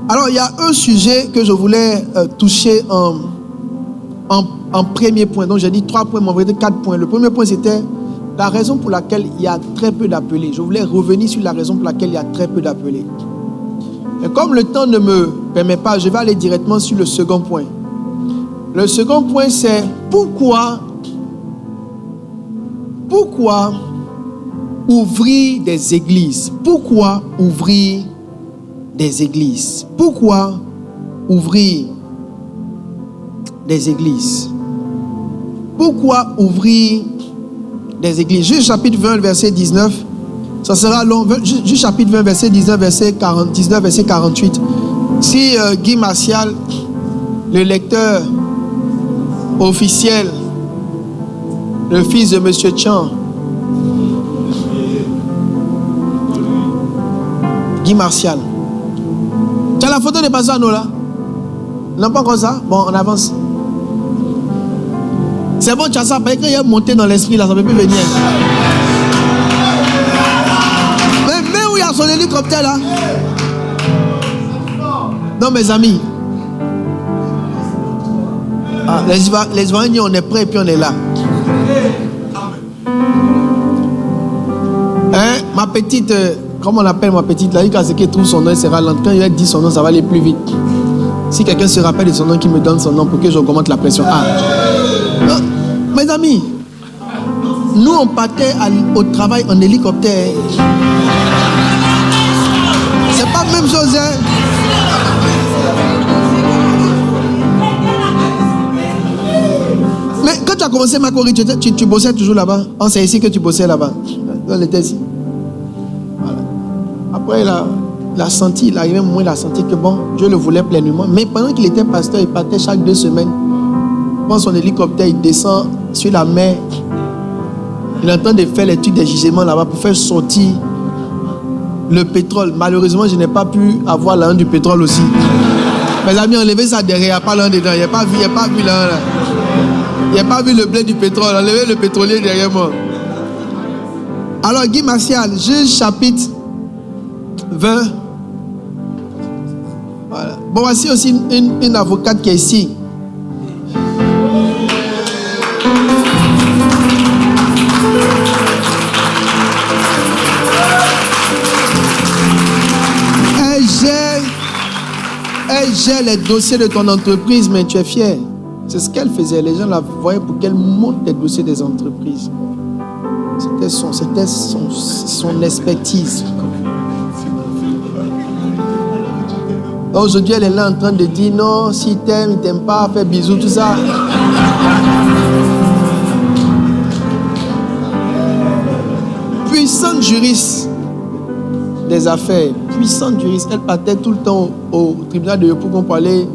Alors, il y a un sujet que je voulais toucher en premier point. Donc, j'ai dit 3 points, mais en vérité 4 points. Le premier point, c'était la raison pour laquelle il y a très peu d'appelés. Je voulais revenir sur la raison pour laquelle il y a très peu d'appelés. Et comme le temps ne me permet pas, je vais aller directement sur le second point. Le second point, c'est pourquoi ouvrir des églises? Pourquoi ouvrir des églises? Pourquoi ouvrir des églises? Pourquoi ouvrir des églises? Juste chapitre 20, verset 19. Ça sera long. Juste chapitre 20, verset 19, verset 19, verset 48. Si Guy Martial, le lecteur officiel, le fils de M. Chan, Guy Martial. Tu as la photo de Pasano là? Non, pas comme ça? Bon, on avance. C'est bon, tu as ça. Parce qu'il est monté dans l'esprit là, ça ne peut plus venir. Mais où il y a son hélicoptère là? Non, mes amis. Ah, les Israéliens, on est prêts et puis on est là. Hein, ma petite, comment on appelle ma petite là? Quand il trouve son nom, il sera lent. Quand il a dit son nom, ça va aller plus vite. Si quelqu'un se rappelle de son nom, qu'il me donne son nom pour que j'augmente la pression. Ah. Non, mes amis, nous on partait au travail en hélicoptère. C'est pas la même chose, hein? Mais quand tu as commencé ma corrige, tu bossais toujours là-bas. Oh, c'est ici que tu bossais là-bas. Dans les thèses. Voilà. Après, il a senti, il arrivait un moment, il a senti que bon, Dieu le voulait pleinement. Mais pendant qu'il était pasteur, il partait chaque 2 semaines. Prend son hélicoptère, il descend sur la mer. Il est en train de faire l'étude des gisements là-bas pour faire sortir le pétrole. Malheureusement, je n'ai pas pu avoir l'un du pétrole aussi. Mes amis, enlevez ça derrière, il n'y a pas l'un dedans. Il n'y a pas vu là. Il n'y a pas vu le blé du pétrole. Enlevez le pétrolier derrière moi. Alors, Guy Martial, Juge chapitre 20. Voilà. Bon, voici aussi une avocate qui est ici. Elle gère les dossiers de ton entreprise, mais tu es fier. C'est ce qu'elle faisait. Les gens la voyaient pour qu'elle monte les dossiers des entreprises. C'était son expertise. Aujourd'hui, elle est là en train de dire non, si t'aimes, il t'aime pas, faire bisous, tout ça. Puissante juriste des affaires, puissante juriste. Elle partait tout le temps au tribunal de Yopougon pour aller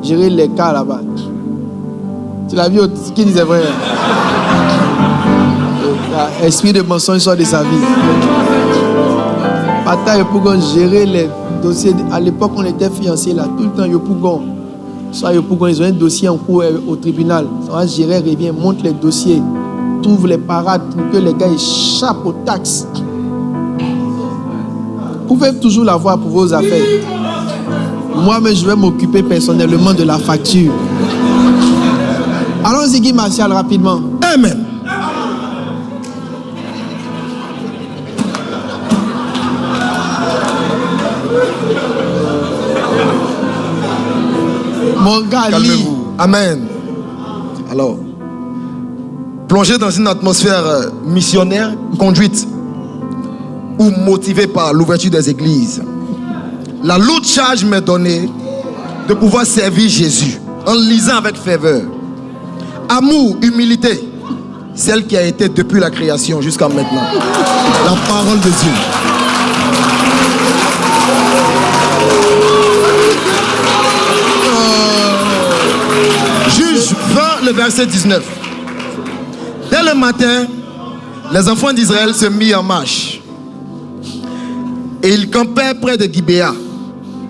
gérer les cas là-bas. Tu l'as vu, qui disait vrai? Esprit de mensonge sort de sa vie. Partait à Yopougon gérer les dossiers. À l'époque, on était fiancés là, tout le temps Yopougon. Soit Yopougon, ils ont un dossier en cours au tribunal. Ça va gérer, revient, monte les dossiers, trouve les parades pour que les gars échappent aux taxes. Vous pouvez toujours l'avoir pour vos affaires. Moi-même, je vais m'occuper personnellement de la facture. Allons-y, Guy Martial, rapidement. Amen. Mon gars, calmez-vous. Amen. Alors, plongez dans une atmosphère missionnaire, conduite ou motivé par l'ouverture des églises. La lourde charge m'est donnée de pouvoir servir Jésus en lisant avec ferveur. Amour, humilité, celle qui a été depuis la création jusqu'à maintenant. La parole de Dieu. Juge 20, le verset 19. Dès le matin, les enfants d'Israël se mirent en marche. Et ils campaient près de Gibéa.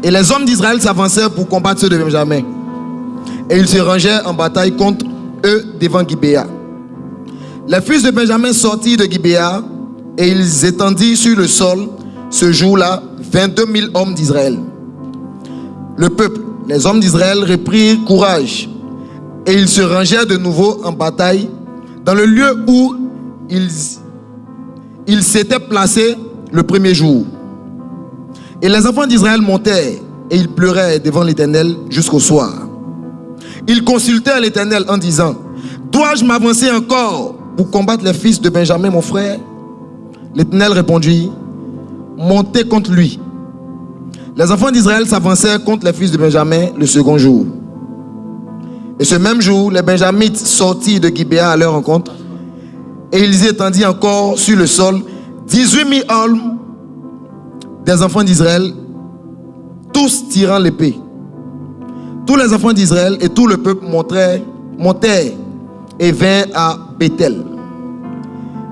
Et les hommes d'Israël s'avancèrent pour combattre ceux de Benjamin. Et ils se rangèrent en bataille contre eux devant Gibéa. Les fils de Benjamin sortirent de Gibéa et ils étendirent sur le sol ce jour-là 22 000 hommes d'Israël. le peuple, les hommes d'Israël reprirent courage et ils se rangèrent de nouveau en bataille dans le lieu où ils s'étaient placés le premier jour. Et les enfants d'Israël montèrent et ils pleuraient devant l'Éternel jusqu'au soir. Ils consultèrent l'Éternel en disant: dois-je m'avancer encore pour combattre les fils de Benjamin, mon frère? L'Éternel répondit: montez contre lui. Les enfants d'Israël s'avancèrent contre les fils de Benjamin le second jour. Et ce même jour, les Benjamites sortirent de Gibéa à leur rencontre, et ils étendirent encore sur le sol 18 000 hommes des enfants d'Israël, tous tirant l'épée. Tous les enfants d'Israël et tout le peuple montèrent et vinrent à Béthel.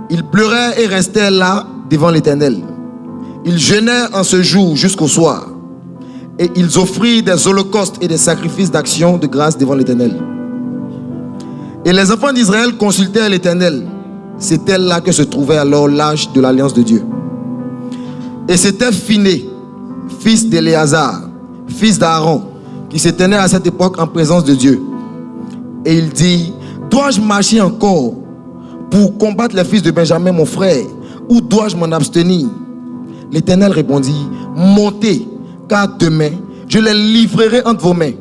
Ils pleurèrent et restèrent là devant l'Éternel. Ils jeûnèrent en ce jour jusqu'au soir. Et ils offrirent des holocaustes et des sacrifices d'action de grâce devant l'Éternel. Et les enfants d'Israël consultèrent l'Éternel. C'était là que se trouvait alors l'arche de l'alliance de Dieu. Et c'était Phiné, fils d'Éléazar, fils d'Aaron, qui se tenait à cette époque en présence de Dieu. Et il dit: dois-je marcher encore pour combattre les fils de Benjamin, mon frère, ou dois-je m'en abstenir? L'Éternel répondit: montez, car demain je les livrerai entre vos mains.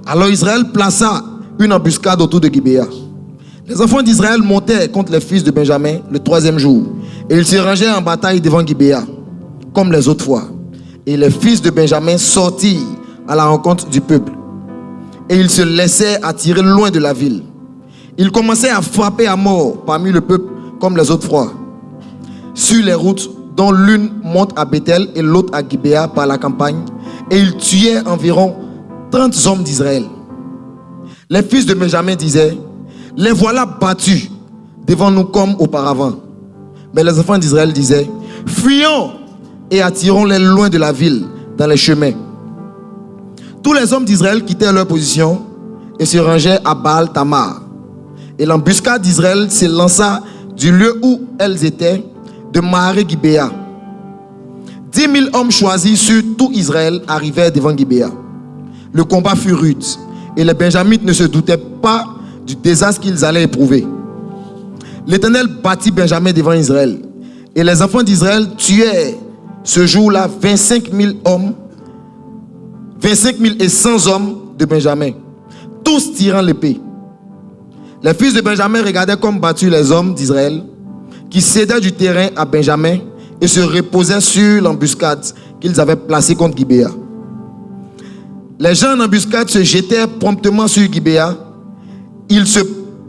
Alors Israël plaça une embuscade autour de Gibéa. Les enfants d'Israël montèrent contre les fils de Benjamin le troisième jour, et ils se rangèrent en bataille devant Gibéa, comme les autres fois. Et les fils de Benjamin sortirent à la rencontre du peuple, et ils se laissèrent attirer loin de la ville. Ils commençaient à frapper à mort parmi le peuple comme les autres fois, sur les routes dont l'une monte à Béthel et l'autre à Gibéa par la campagne, et ils tuaient environ 30 hommes d'Israël. Les fils de Benjamin disaient: les voilà battus devant nous comme auparavant. Mais les enfants d'Israël disaient: fuyons et attirons-les loin de la ville, dans les chemins. Tous les hommes d'Israël quittèrent leur position et se rangèrent à Baal-Tamar. Et l'embuscade d'Israël s'élança du lieu où elles étaient, de Maharé-Gibéa. 10 000 hommes choisis sur tout Israël arrivèrent devant Gibéa. Le combat fut rude, et les Benjamites ne se doutaient pas du désastre qu'ils allaient éprouver. L'Éternel battit Benjamin devant Israël, et les enfants d'Israël tuèrent ce jour-là 25 000 hommes, 25 100 hommes de Benjamin, tous tirant l'épée. Les fils de Benjamin regardaient comme battus les hommes d'Israël, qui cédaient du terrain à Benjamin et se reposaient sur l'embuscade qu'ils avaient placée contre Gibéa. Les gens en embuscade se jetèrent promptement sur Gibéa. Ils se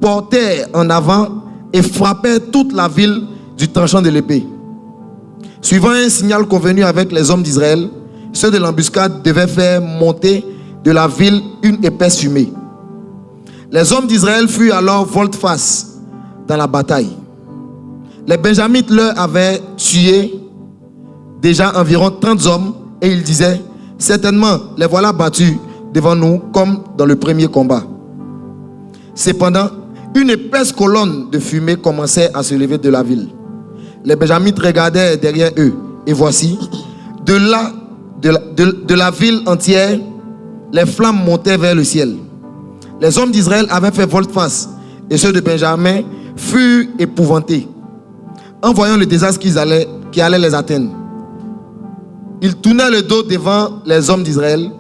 portèrent en avant et frappèrent toute la ville du tranchant de l'épée. Suivant un signal convenu avec les hommes d'Israël, ceux de l'embuscade devaient faire monter de la ville une épaisse fumée. Les hommes d'Israël furent alors volte-face dans la bataille. Les Benjamites leur avaient tué déjà environ 30 hommes et ils disaient: certainement les voilà battus devant nous comme dans le premier combat. Cependant, une épaisse colonne de fumée commençait à se lever de la ville. Les Benjamites regardaient derrière eux et voici, de la ville entière, les flammes montaient vers le ciel. Les hommes d'Israël avaient fait volte-face et ceux de Benjamin furent épouvantés en voyant le désastre qui allait les atteindre. Ils tournèrent le dos devant les hommes d'Israël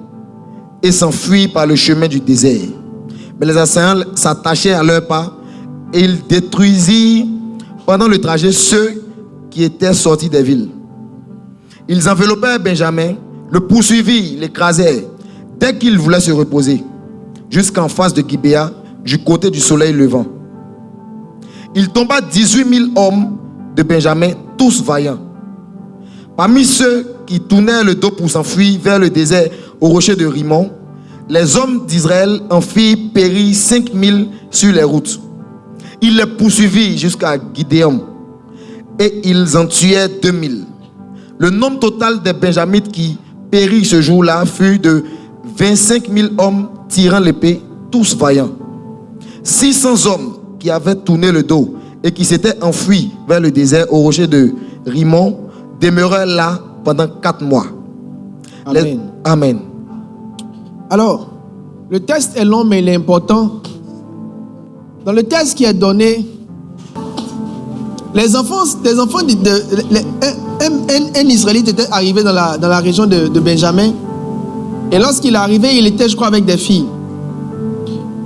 et s'enfuirent par le chemin du désert. Mais les assaillants s'attachaient à leurs pas et ils détruisirent pendant le trajet ceux qui étaient sortis des villes. Ils enveloppèrent Benjamin, le poursuivirent, l'écrasèrent dès qu'il voulait se reposer, jusqu'en face de Gibéa, du côté du soleil levant. Il tomba 18 000 hommes de Benjamin, tous vaillants. Parmi ceux qui tournaient le dos pour s'enfuir vers le désert au rocher de Rimon, les hommes d'Israël en firent périr 5 000 sur les routes. Ils les poursuivirent jusqu'à Gidéon et ils en tuèrent 2 000. Le nombre total des Benjamites qui périrent ce jour-là fut de 25 000 hommes tirant l'épée, tous vaillants. 600 hommes qui avaient tourné le dos et qui s'étaient enfuis vers le désert au rocher de Rimon demeurèrent là pendant 4 mois. Amen. Amen. Alors, le texte est long, mais il est important. Dans le texte qui est donné, un Israélite était arrivé dans la région de Benjamin. Et lorsqu'il est arrivé, il était, je crois, avec des filles.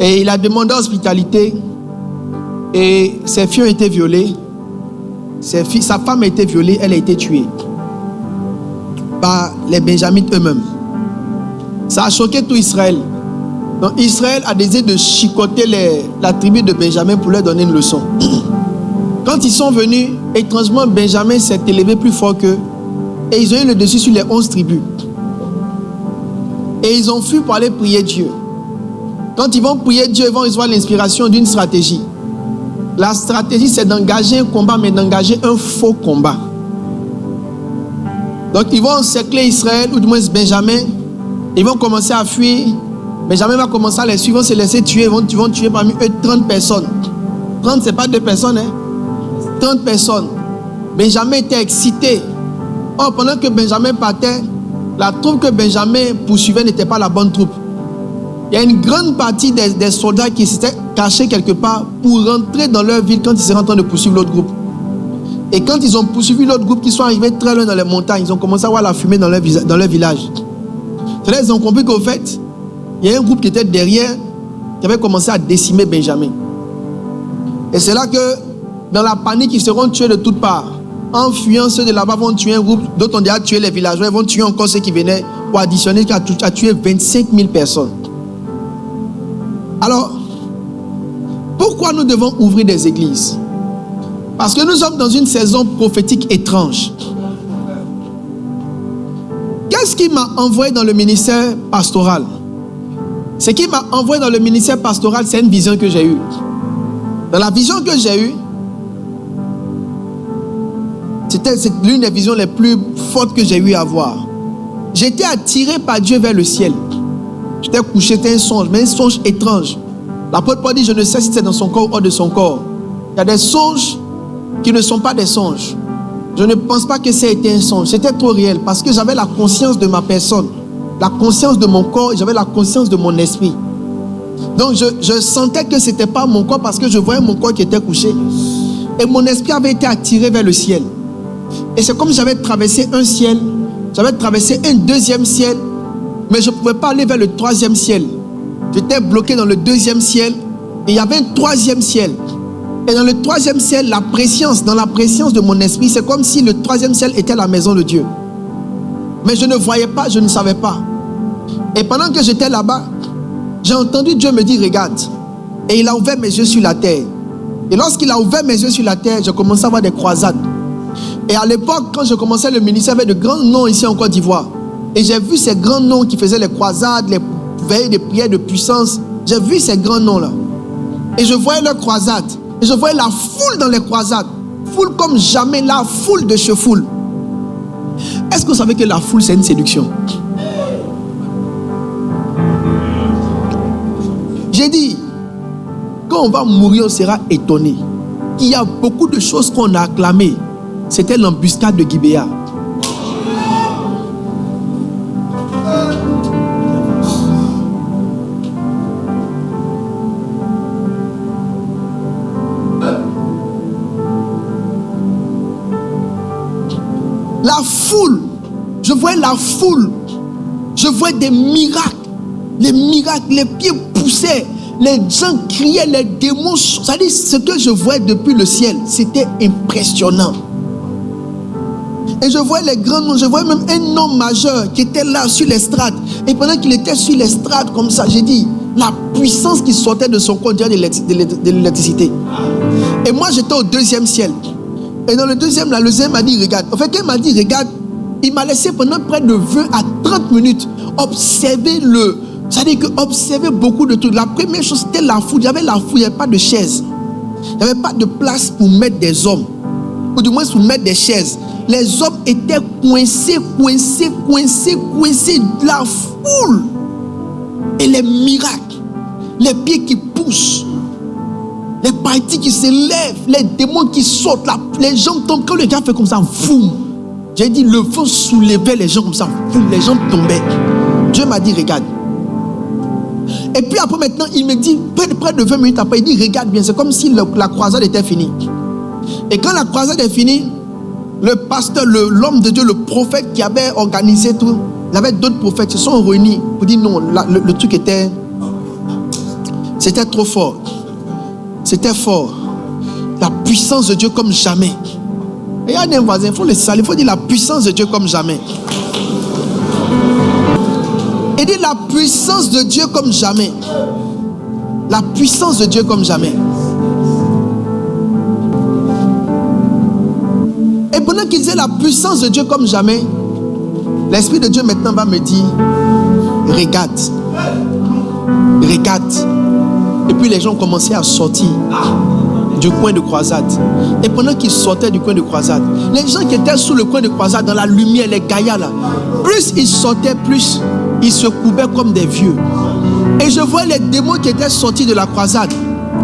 Et il a demandé hospitalité. Et ses filles ont été violées. Sa femme a été violée, elle a été tuée par les Benjamites eux-mêmes. Ça a choqué tout Israël. Donc Israël a décidé de chicoter la tribu de Benjamin pour leur donner une leçon. Quand ils sont venus, étrangement, Benjamin s'est élevé plus fort qu'eux. Et ils ont eu le dessus sur les 11 tribus. Et ils ont fui pour aller prier Dieu. Quand ils vont prier Dieu, ils vont recevoir l'inspiration d'une stratégie. La stratégie, c'est d'engager un combat, mais d'engager un faux combat. Donc, ils vont encercler Israël, ou du moins Benjamin. Ils vont commencer à fuir. Benjamin va commencer à les suivre, ils vont se laisser tuer. Ils vont tuer parmi eux 30 personnes. 30, ce n'est pas 2 personnes, hein. 30 personnes. Benjamin était excité. Or, pendant que Benjamin partait, la troupe que Benjamin poursuivait n'était pas la bonne troupe. Il y a une grande partie des soldats qui s'étaient cachés quelque part pour rentrer dans leur ville quand ils étaient en train de poursuivre l'autre groupe. Et quand ils ont poursuivi l'autre groupe, qui sont arrivés très loin dans les montagnes, ils ont commencé à voir la fumée dans leur village. C'est là qu'ils ont compris qu'au fait, il y a un groupe qui était derrière, qui avait commencé à décimer Benjamin. Et c'est là que, dans la panique, ils seront tués de toutes parts. En fuyant, ceux de là-bas vont tuer un groupe, d'autres ont déjà tué les villageois, ils vont tuer encore ceux qui venaient pour additionner, qui a tué 25 000 personnes. Alors, pourquoi nous devons ouvrir des églises? Parce que nous sommes dans une saison prophétique étrange. Qu'est-ce qui m'a envoyé dans le ministère pastoral? Ce qui m'a envoyé dans le ministère pastoral, c'est une vision que j'ai eue. Dans la vision que j'ai eue, c'est l'une des visions les plus fortes que j'ai eu à voir. J'étais attiré par Dieu vers le ciel. J'étais couché, c'était un songe, mais un songe étrange. L'apôtre Paul dit, je ne sais si c'est dans son corps ou hors de son corps. Il y a des songes qui ne sont pas des songes. Je ne pense pas que ça ait été un songe. C'était trop réel parce que j'avais la conscience de ma personne, la conscience de mon corps et j'avais la conscience de mon esprit. Donc je sentais que ce n'était pas mon corps parce que je voyais mon corps qui était couché. Et mon esprit avait été attiré vers le ciel. Et c'est comme si j'avais traversé un ciel, j'avais traversé un deuxième ciel, mais je ne pouvais pas aller vers le troisième ciel. J'étais bloqué dans le deuxième ciel et il y avait un troisième ciel. Et dans le troisième ciel, dans la préscience de mon esprit, c'est comme si le troisième ciel était la maison de Dieu. Mais je ne voyais pas, je ne savais pas. Et pendant que j'étais là-bas, j'ai entendu Dieu me dire, regarde. Et il a ouvert mes yeux sur la terre. Et lorsqu'il a ouvert mes yeux sur la terre, j'ai commencé à voir des croisades. Et à l'époque, quand je commençais le ministère, il y avait de grands noms ici en Côte d'Ivoire. Et j'ai vu ces grands noms qui faisaient les croisades, les veilles de prière de puissance. J'ai vu ces grands noms-là. Et je voyais leurs croisades. Et je voyais la foule dans les croisades. Foule comme jamais, la foule de chefoule. Est-ce que vous savez que la foule, c'est une séduction? J'ai dit, quand on va mourir, on sera étonné. Il y a beaucoup de choses qu'on a acclamées. C'était l'embuscade de Gibéa. La foule, je voyais la foule, je voyais des miracles, les pieds poussaient, les gens criaient, les démons, c'est-à-dire ce que je voyais depuis le ciel, c'était impressionnant. Et je voyais les grands noms, je voyais même un homme majeur qui était là sur l'estrade. Et pendant qu'il était sur l'estrade comme ça, j'ai dit, la puissance qui sortait de son corps, de l'électricité. Et moi j'étais au deuxième ciel. Et dans le deuxième, là, le Seigneur m'a dit, regarde. En fait, quand il m'a dit, regarde, il m'a laissé pendant près de 20 à 30 minutes observer c'est-à-dire que observer beaucoup de trucs. La première chose, c'était la foule. Il y avait la foule, il n'y avait pas de chaise. Il n'y avait pas de place pour mettre des hommes. Ou du moins pour mettre des chaises. Les hommes étaient coincés. La foule. Et les miracles. Les pieds qui poussent. Les parties qui se lèvent, les démons qui sautent, les gens tombent. Quand le gars fait comme ça, boum. J'ai dit, le vent soulevait les gens comme ça, boum, les gens tombaient. Dieu m'a dit, regarde, Et puis après maintenant, il me dit, près de 20 minutes après, il dit, regarde bien, c'est comme si la croisade était finie. Et quand la croisade est finie, le pasteur, l'homme de Dieu, le prophète qui avait organisé tout, il y avait d'autres prophètes qui se sont réunis pour dire non, le truc c'était trop fort. C'était fort. La puissance de Dieu comme jamais. Et il y a un voisin, il faut le saluer, il faut dire la puissance de Dieu comme jamais. Et dit la puissance de Dieu comme jamais. La puissance de Dieu comme jamais. Et pendant qu'il disait la puissance de Dieu comme jamais, l'Esprit de Dieu maintenant va me dire, regarde. Regarde. Et puis les gens commençaient à sortir du coin de croisade. Et pendant qu'ils sortaient du coin de croisade, les gens qui étaient sous le coin de croisade, dans la lumière, les gaillards là, plus ils sortaient, plus ils se courbaient comme des vieux. Et je voyais les démons qui étaient sortis de la croisade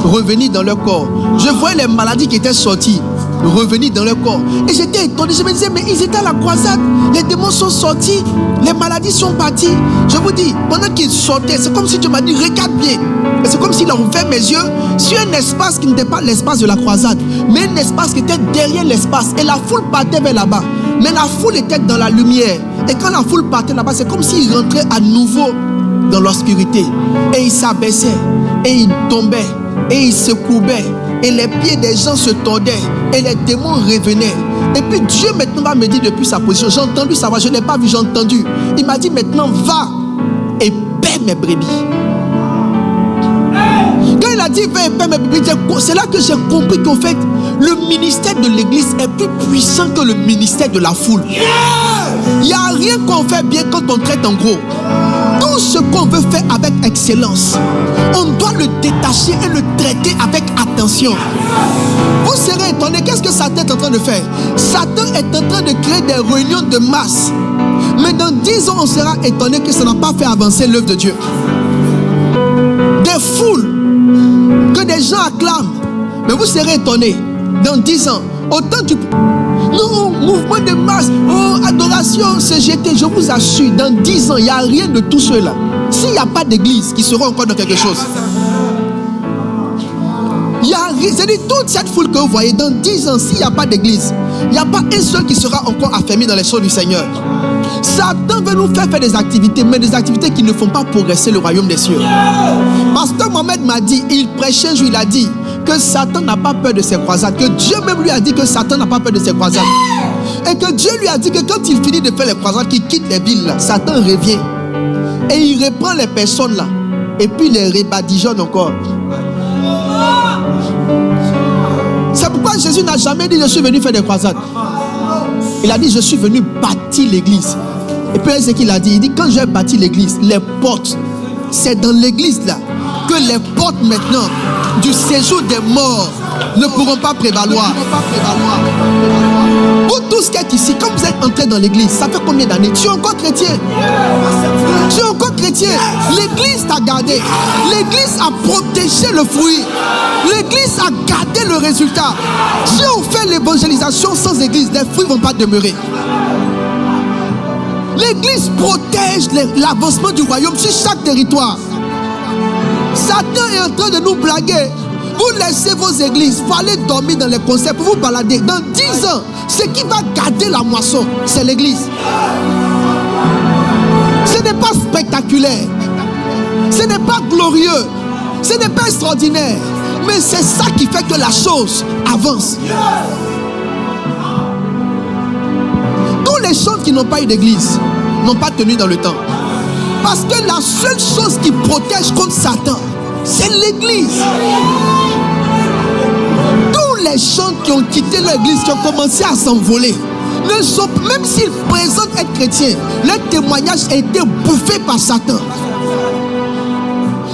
revenir dans leur corps. Je voyais les maladies qui étaient sorties revenir dans leur corps. Et j'étais étonné, je me disais, mais ils étaient à la croisade, les démons sont sortis, les maladies sont parties. Je vous dis, pendant qu'ils sortaient, c'est comme si Dieu m'a dit, regarde bien. Et c'est comme s'il a ouvert mes yeux sur un espace qui n'était pas l'espace de la croisade, mais un espace qui était derrière l'espace. Et la foule partait vers là-bas. Mais la foule était dans la lumière. Et quand la foule partait là-bas, c'est comme s'il rentrait à nouveau dans l'obscurité. Et il s'abaissait, et il tombait, et il se courbait. Et les pieds des gens se tordaient. Et les démons revenaient. Et puis Dieu maintenant va me dire depuis sa position. J'ai entendu sa voix, je ne l'ai pas vu, j'ai entendu. Il m'a dit maintenant va et paie mes brebis. Quand il a dit va et paie mes brebis, c'est là que j'ai compris qu'en fait, le ministère de l'église est plus puissant que le ministère de la foule. Il n'y a rien qu'on fait bien quand on traite en gros. Tout ce qu'on veut faire avec excellence, on doit le détacher et le traiter avec attention. Vous serez étonnés, qu'est-ce que Satan est en train de faire? Satan est en train de créer des réunions de masse. Mais dans 10 ans, on sera étonné que ça n'a pas fait avancer l'œuvre de Dieu. Des foules, que des gens acclament. Mais vous serez étonnés, dans 10 ans, autant du... Non, mouvement de masse, oh, adoration, CGT, je vous assure, dans 10 ans, il n'y a rien de tout cela. S'il n'y a pas d'église qui sera encore dans quelque chose. Il y a rien, c'est-à-dire toute cette foule que vous voyez, dans 10 ans, s'il n'y a pas d'église, il n'y a pas un seul qui sera encore affermi dans les choses du Seigneur. Satan veut nous faire des activités, mais des activités qui ne font pas progresser le royaume des cieux. Pasteur Mohamed m'a dit, il prêchait un jour, il a dit que Satan n'a pas peur de ses croisades, que Dieu même lui a dit que Satan n'a pas peur de ses croisades. Et que Dieu lui a dit que quand il finit de faire les croisades, qu'il quitte les villes là, Satan revient. Et il reprend les personnes là, et puis les rebadigeonne encore. C'est pourquoi Jésus n'a jamais dit je suis venu faire des croisades. Il a dit je suis venu bâtir l'église. Et puis c'est ce qu'il a dit. Il dit quand j'ai bâti l'église, les portes, c'est dans l'église là que les portes maintenant du séjour des morts ne pourront pas prévaloir. Vous tous qui êtes ici, quand vous êtes entrés dans l'église, ça fait combien d'années? Tu es encore chrétien? Tu es encore chrétien? L'église t'a gardé. L'église a protégé le fruit. L'église a gardé le résultat. Si on fait l'évangélisation sans église, les fruits ne vont pas demeurer. L'église protège l'avancement du royaume sur chaque territoire. Satan est en train de nous blaguer. Vous laissez vos églises, vous allez dormir dans les concerts pour vous balader. Dans 10 ans, ce qui va garder la moisson, c'est l'église. Ce n'est pas spectaculaire. Ce n'est pas glorieux. Ce n'est pas extraordinaire. Mais c'est ça qui fait que la chose avance. Tous les gens qui n'ont pas eu d'église n'ont pas tenu dans le temps. Parce que la seule chose qui protège contre Satan, c'est l'église. Tous les gens qui ont quitté l'église, qui ont commencé à s'envoler, ne sont, même s'ils présentent être chrétiens, leur témoignage a été bouffé par Satan.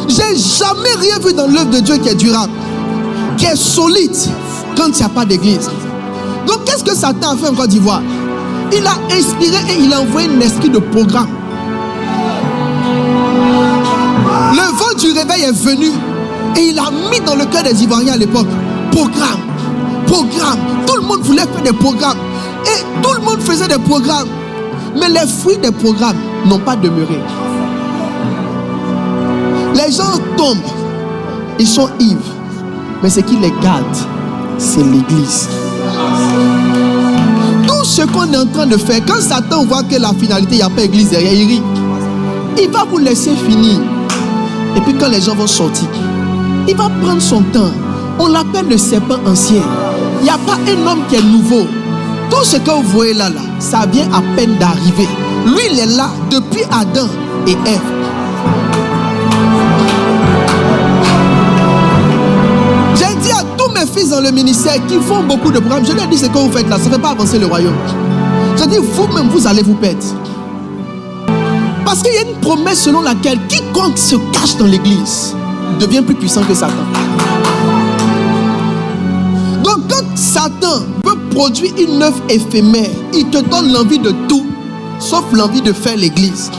J'ai jamais rien vu dans l'œuvre de Dieu qui est durable, qui est solide quand il n'y a pas d'église. Donc qu'est-ce que Satan a fait en Côte d'Ivoire? Il a inspiré et il a envoyé un esprit de programme. Le vent du réveil est venu et il a mis dans le cœur des Ivoiriens à l'époque programme. Tout le monde voulait faire des programmes et tout le monde faisait des programmes, mais les fruits des programmes n'ont pas demeuré. Les gens tombent, ils sont ivres, mais ce qui les garde, c'est l'église. Tout ce qu'on est en train de faire, quand Satan voit que la finalité, il n'y a pas d'église derrière, il rit. Il va vous laisser finir. Et puis quand les gens vont sortir, il va prendre son temps. On l'appelle le serpent ancien. Il n'y a pas un homme qui est nouveau. Tout ce que vous voyez là, ça vient à peine d'arriver. Lui, il est là depuis Adam et Ève. J'ai dit à tous mes fils dans le ministère qui font beaucoup de programmes, je leur ai dit ce que vous faites là, ça ne fait pas avancer le royaume. J'ai dit, vous-même, vous allez vous perdre. Parce qu'il y a une promesse selon laquelle quiconque se cache dans l'église devient plus puissant que Satan. Donc quand Satan veut produire une œuvre éphémère, il te donne l'envie de tout, sauf l'envie de faire l'église.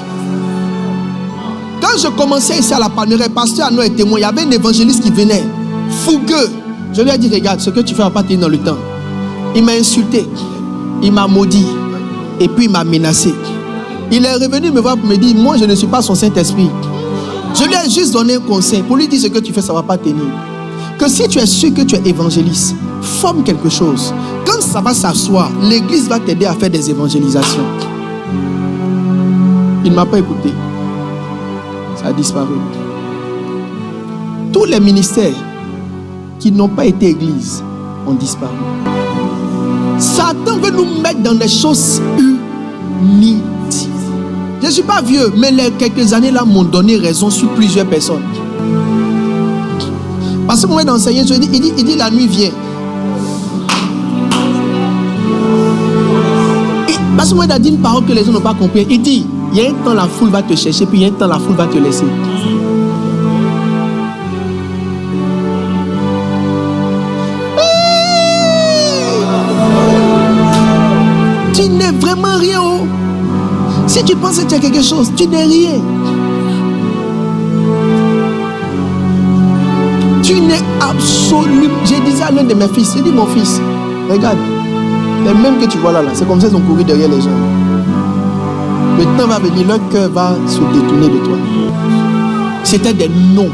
Quand je commençais ici à la Palmeraie, pasteur Arnaud est témoin, il y avait un évangéliste qui venait, fougueux. Je lui ai dit, regarde, ce que tu fais va pas tenir dans le temps. Il m'a insulté, il m'a maudit, et puis il m'a menacé. Il est revenu me voir pour me dire, moi je ne suis pas son Saint-Esprit. Je lui ai juste donné un conseil pour lui dire, ce que tu fais, ça ne va pas tenir. Que si tu es sûr que tu es évangéliste, forme quelque chose. Quand ça va s'asseoir, l'église va t'aider à faire des évangélisations. Il ne m'a pas écouté. Ça a disparu. Tous les ministères qui n'ont pas été église ont disparu. Satan veut nous mettre dans des choses inutiles. Je ne suis pas vieux, mais les quelques années là m'ont donné raison sur plusieurs personnes. Parce que moi d'enseigner, il dit la nuit vient. Parce que moi il a dit une parole que les gens n'ont pas compris. Il dit, il y a un temps la foule va te chercher, puis il y a un temps la foule va te laisser. Tu n'es vraiment rien. Oh. Si tu penses que tu as quelque chose, tu n'es rien. Tu n'es absolument. J'ai dit à l'un de mes fils, j'ai dit mon fils, regarde, les mêmes que tu vois là, c'est comme ça qu'ils ont couru derrière les gens. Le temps va venir, leur cœur va se détourner de toi. C'était des noms,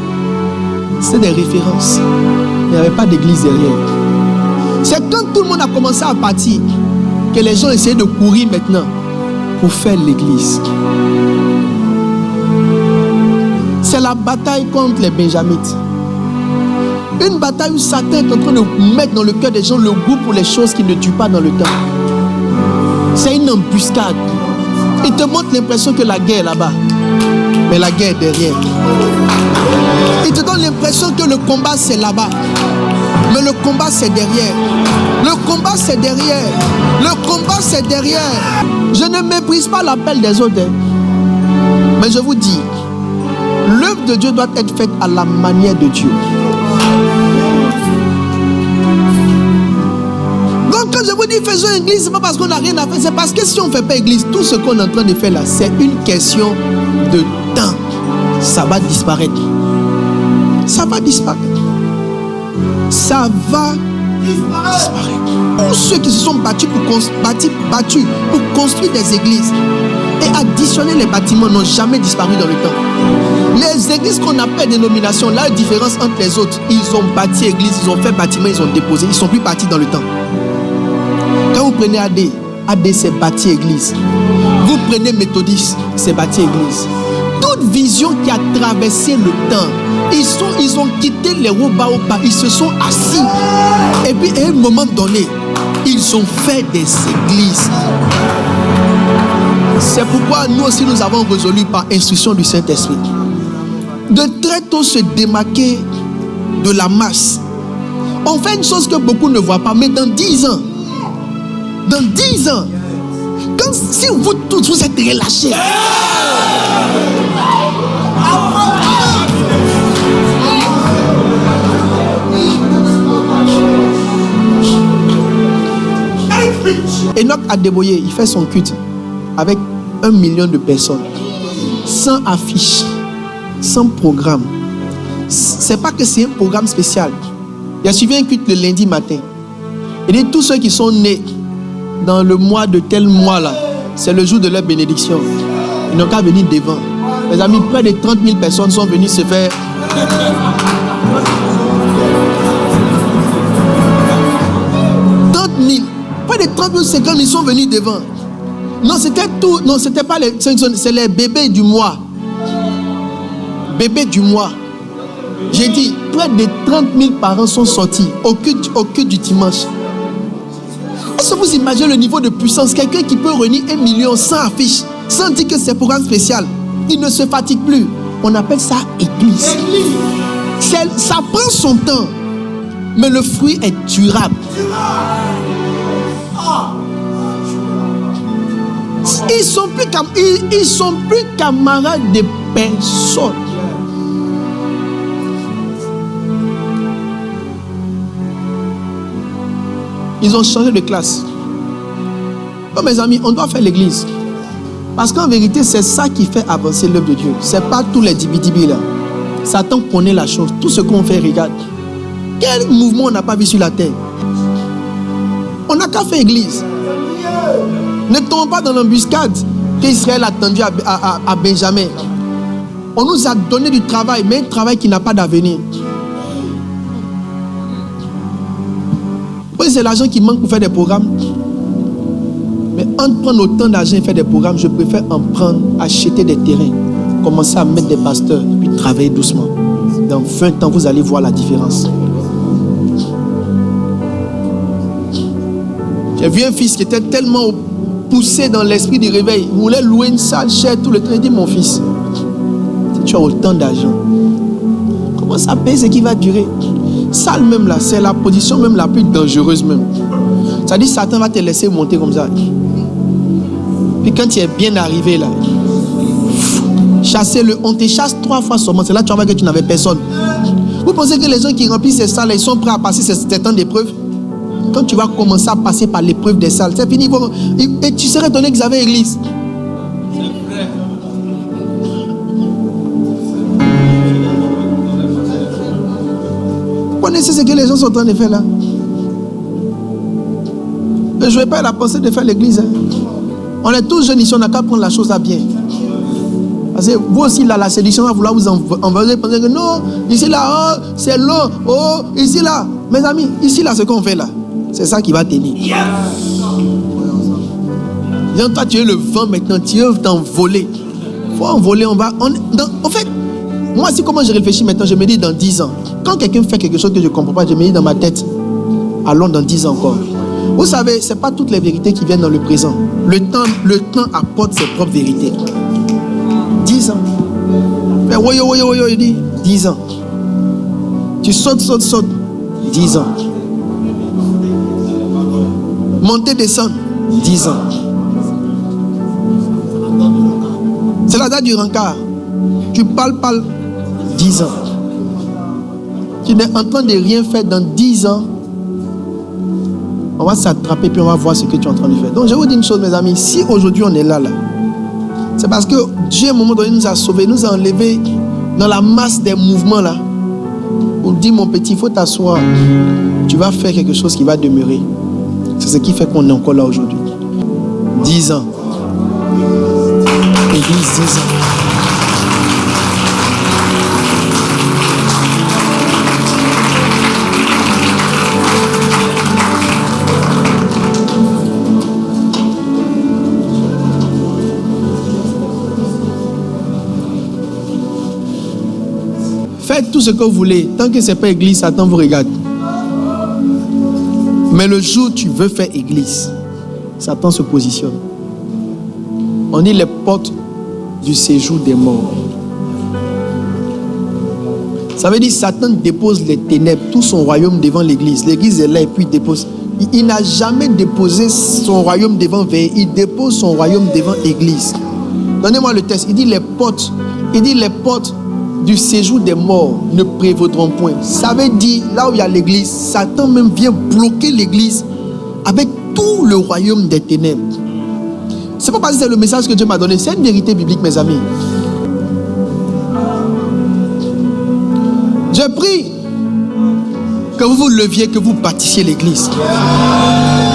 c'était des références. Il n'y avait pas d'église derrière. C'est quand tout le monde a commencé à partir que les gens essayaient de courir maintenant pour faire l'église. C'est la bataille contre les Benjamites. Une bataille où Satan est en train de mettre dans le cœur des gens le goût pour les choses qui ne durent pas dans le temps. C'est une embuscade. Il te montre l'impression que la guerre est là-bas, mais la guerre est derrière. Il te donne l'impression que le combat c'est là-bas, mais le combat c'est derrière. Le combat c'est derrière. Le combat c'est derrière. Je ne méprise pas l'appel des autres, mais je vous dis, l'œuvre de Dieu doit être faite à la manière de Dieu. Donc quand je vous dis faisons église, ce n'est pas parce qu'on n'a rien à faire, c'est parce que si on ne fait pas église, tout ce qu'on est en train de faire là, c'est une question de temps. Ça va disparaître. Ça va disparaître. Ça va disparaître. Tous ceux qui se sont battus pour construire des églises et additionner les bâtiments n'ont jamais disparu dans le temps. Les églises qu'on appelle dénominations, la différence entre les autres, ils ont bâti église, ils ont fait bâtiment, ils ont déposé, ils ne sont plus partis dans le temps. Quand vous prenez AD c'est bâti église. Vous prenez méthodiste, c'est bâti église. Toute vision qui a traversé le temps, ils ont quitté les Wobaoba, ils se sont assis. Et puis à un moment donné, ils ont fait des églises. C'est pourquoi nous aussi nous avons résolu par instruction du Saint-Esprit de très tôt se démarquer de la masse. On fait une chose que beaucoup ne voient pas, mais dans 10 ans, si vous tous vous êtes relâchés, Enoch Adeboye, il fait son culte avec 1 million de personnes, sans affiche, sans programme. C'est pas que c'est un programme spécial. Il a suivi un culte le lundi matin. Il dit tous ceux qui sont nés dans le mois de tel mois là, c'est le jour de leur bénédiction. Ils n'ont qu'à venir devant. Mes amis, près de 30 000 personnes sont venues se faire... Près de 30 000 secondes, ils sont venus devant. Non, c'était tout. Non, c'était pas les... C'est les bébés du mois. Bébés du mois. J'ai dit, près de 30 000 parents sont sortis au culte du dimanche. Est-ce que vous imaginez le niveau de puissance? Quelqu'un qui peut réunir 1 million sans affiche, sans dire que c'est programme spécial. Il ne se fatigue plus. On appelle ça église. Ça prend son temps, mais le fruit est durable. Ils sont plus camarades de personne. Ils ont changé de classe. Donc mes amis, on doit faire l'église. Parce qu'en vérité, c'est ça qui fait avancer l'œuvre de Dieu. C'est pas tous les dibi-dibi là. Satan connaît la chose. Tout ce qu'on fait, regarde. Quel mouvement on n'a pas vu sur la terre? On n'a qu'à faire église. Ne tombons pas dans l'embuscade qu'Israël a tendu à Benjamin. On nous a donné du travail, mais un travail qui n'a pas d'avenir. Oui, c'est l'argent qui manque pour faire des programmes. Mais entre prendre autant d'argent et faire des programmes, je préfère en prendre, acheter des terrains, commencer à mettre des pasteurs, puis travailler doucement. Dans 20 ans, vous allez voir la différence. J'ai vu un fils qui était tellement poussé dans l'esprit du réveil. Il voulait louer une salle chère tout le temps. Il dit, mon fils, si tu as autant d'argent, comment ça paye ce qui va durer? Salle même là, c'est la position même la plus dangereuse même. Ça dit, Satan va te laisser monter comme ça. Puis quand tu es bien arrivé là, chasser-le, on te chasse 3 fois seulement. C'est là que tu vas voir que tu n'avais personne. Vous pensez que les gens qui remplissent ces salles, ils sont prêts à passer ces temps d'épreuve? Quand tu vas commencer à passer par l'épreuve des salles, c'est fini. Et tu serais étonné qu'ils avaient église. C'est vrai. Vous connaissez ce que les gens sont en train de faire là? Ne jouez pas à la pensée de faire l'église. Hein. On est tous jeunes ici, on n'a qu'à prendre la chose à bien. Parce que vous aussi, là, la séduction va vouloir vous envoyer, penser que non, ici là, oh, c'est long, oh, ici là. Mes amis, ici là, ce qu'on fait là, c'est ça qui va tenir. Yes. Toi, tu es le vent maintenant, tu veux t'envoler. Il faut envoler, en fait, moi, c'est comment je réfléchis maintenant, je me dis dans 10 ans. Quand quelqu'un fait quelque chose que je ne comprends pas, je me dis dans ma tête, allons dans 10 ans encore. Vous savez, ce n'est pas toutes les vérités qui viennent dans le présent. Le temps apporte ses propres vérités. 10 ans. Mais woyo, il dit 10 ans. Tu sautes. 10 ans. Monter, descendre. 10 ans. C'est la date du rencard. Tu parles. 10 ans. Tu n'es en train de rien faire dans 10 ans. On va s'attraper puis on va voir ce que tu es en train de faire. Donc je vous dis une chose mes amis, si aujourd'hui on est là, c'est parce que Dieu à un moment donné nous a sauvés, nous a enlevés dans la masse des mouvements là. On dit mon petit, il faut t'asseoir. Tu vas faire quelque chose qui va demeurer. C'est ce qui fait qu'on est encore là aujourd'hui. 10 ans. Et 10 ans. Faites tout ce que vous voulez. Tant que ce n'est pas église, Satan vous regarde. Mais le jour où tu veux faire église, Satan se positionne. On dit les portes du séjour des morts. Ça veut dire Satan dépose les ténèbres, tout son royaume devant l'église. L'église est là et puis il dépose. Il n'a jamais déposé son royaume devant veille. Il dépose son royaume devant l'église. Donnez-moi le texte. Il dit les portes du séjour des morts ne prévaudront point. Ça veut dire, là où il y a l'église, Satan même vient bloquer l'église avec tout le royaume des ténèbres. C'est pas parce que c'est le message que Dieu m'a donné, c'est une vérité biblique, mes amis. Je prie que vous vous leviez, que vous bâtissiez l'église.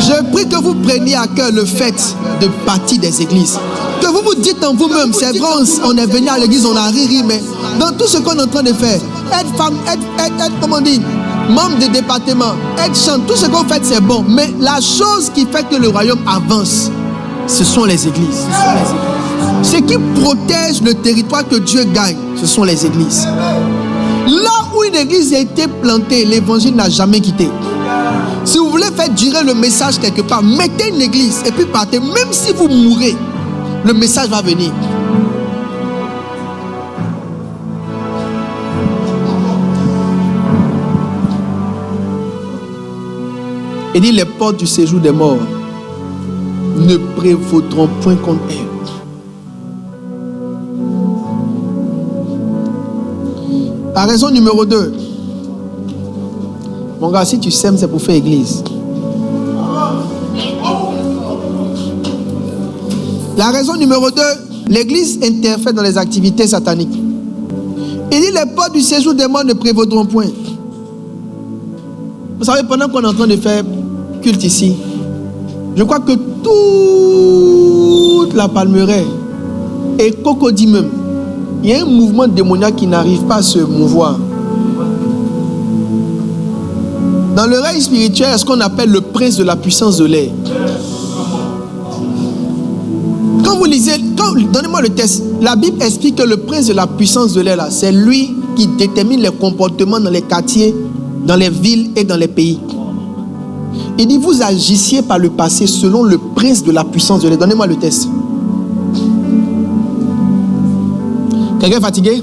Je prie que vous preniez à cœur le fait de bâtir des églises. Que vous vous dites en vous-même, c'est vrai, on est venu à l'église, on a ri, mais dans tout ce qu'on est en train de faire, être femme, être comment on dit, membre de département, être chante, tout ce qu'on fait c'est bon. Mais la chose qui fait que le royaume avance, ce sont les églises. Ce qui protège le territoire que Dieu gagne, ce sont les églises. Là où une église a été plantée, l'évangile n'a jamais quitté. Si vous voulez faire durer le message quelque part, mettez une église et puis partez. Même si vous mourrez, le message va venir. Il dit, les portes du séjour des morts ne prévaudront point contre elle. La raison numéro 2. Mon gars, si tu sèmes, c'est pour faire église. La raison numéro 2, l'église interfère dans les activités sataniques. Il dit, les portes du séjour des morts ne prévaudront point. Vous savez, pendant qu'on est en train de faire culte ici, je crois que toute la Palmeraie et Cocody même, il y a un mouvement démoniaque qui n'arrive pas à se mouvoir. Dans le règne spirituel, ce qu'on appelle le prince de la puissance de l'air. Quand vous lisez, donnez-moi le texte, la Bible explique que le prince de la puissance de l'air, là, c'est lui qui détermine les comportements dans les quartiers, dans les villes et dans les pays. Il dit, vous agissiez par le passé selon le prince de la puissance de l'air. Donnez-moi le texte. Quelqu'un est fatigué?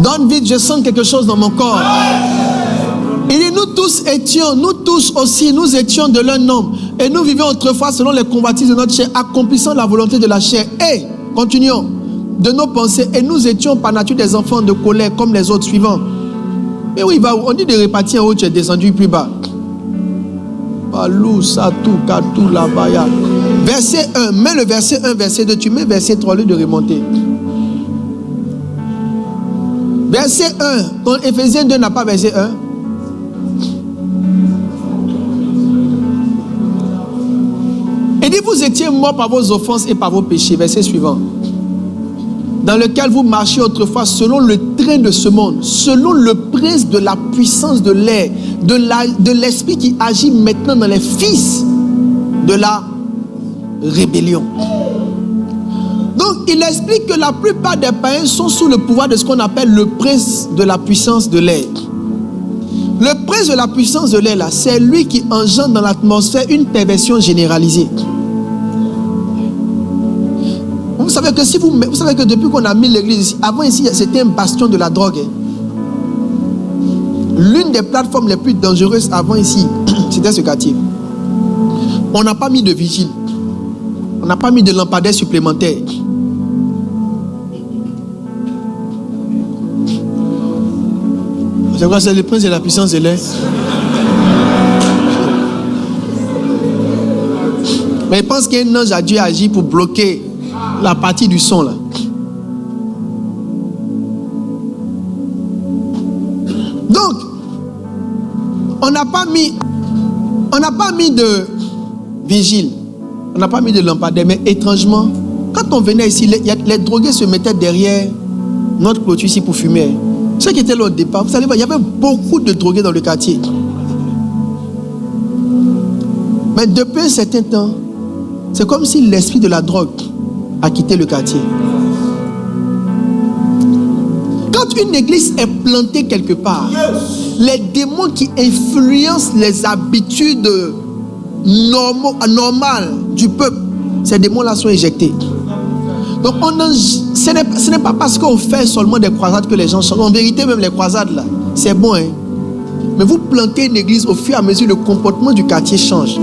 Donne vite, je sens quelque chose dans mon corps. Il dit, nous tous aussi, nous étions de l'un homme. Et nous vivions autrefois selon les convoitises de notre chair, accomplissant la volonté de la chair. Et, continuons, de nos pensées. Et nous étions par nature des enfants de colère, comme les autres suivants. Mais oui, on dit de répartir en haut, tu es descendu plus bas. Verset 1, mets le verset 1, verset 2, tu mets verset 3 au lieu de remonter. Verset 1, ton Éphésiens 2 n'a pas verset 1. Il dit, vous étiez morts par vos offenses et par vos péchés. Verset suivant. Dans lequel vous marchiez autrefois selon le train de ce monde, selon le prince de la puissance de l'air, de l'esprit qui agit maintenant dans les fils de la rébellion. Donc, il explique que la plupart des païens sont sous le pouvoir de ce qu'on appelle le prince de la puissance de l'air. Le prince de la puissance de l'air, là, c'est lui qui engendre dans l'atmosphère une perversion généralisée. Vous savez que depuis qu'on a mis l'église ici, avant ici, c'était un bastion de la drogue. L'une des plateformes les plus dangereuses avant ici, c'était ce quartier. On n'a pas mis de vigile. On n'a pas mis de lampadaires supplémentaires. C'est quoi, c'est le prince de la puissance de l'air. Mais il pense qu'un ange a dû agir pour bloquer la partie du son là. Donc, on n'a pas mis de vigile, on n'a pas mis de lampadaire, mais étrangement, quand on venait ici, les drogués se mettaient derrière notre clôture ici pour fumer. Ceux qui étaient là au départ, vous savez, il y avait beaucoup de drogués dans le quartier. Mais depuis un certain temps, c'est comme si l'esprit de la drogue a quitté le quartier. Quand une église est plantée quelque part, les démons qui influencent les habitudes normales du peuple, ces démons-là sont éjectés. Donc ce n'est pas parce qu'on fait seulement des croisades que les gens changent. En vérité, même les croisades là, c'est bon, hein. Mais vous plantez une église, au fur et à mesure, le comportement du quartier change.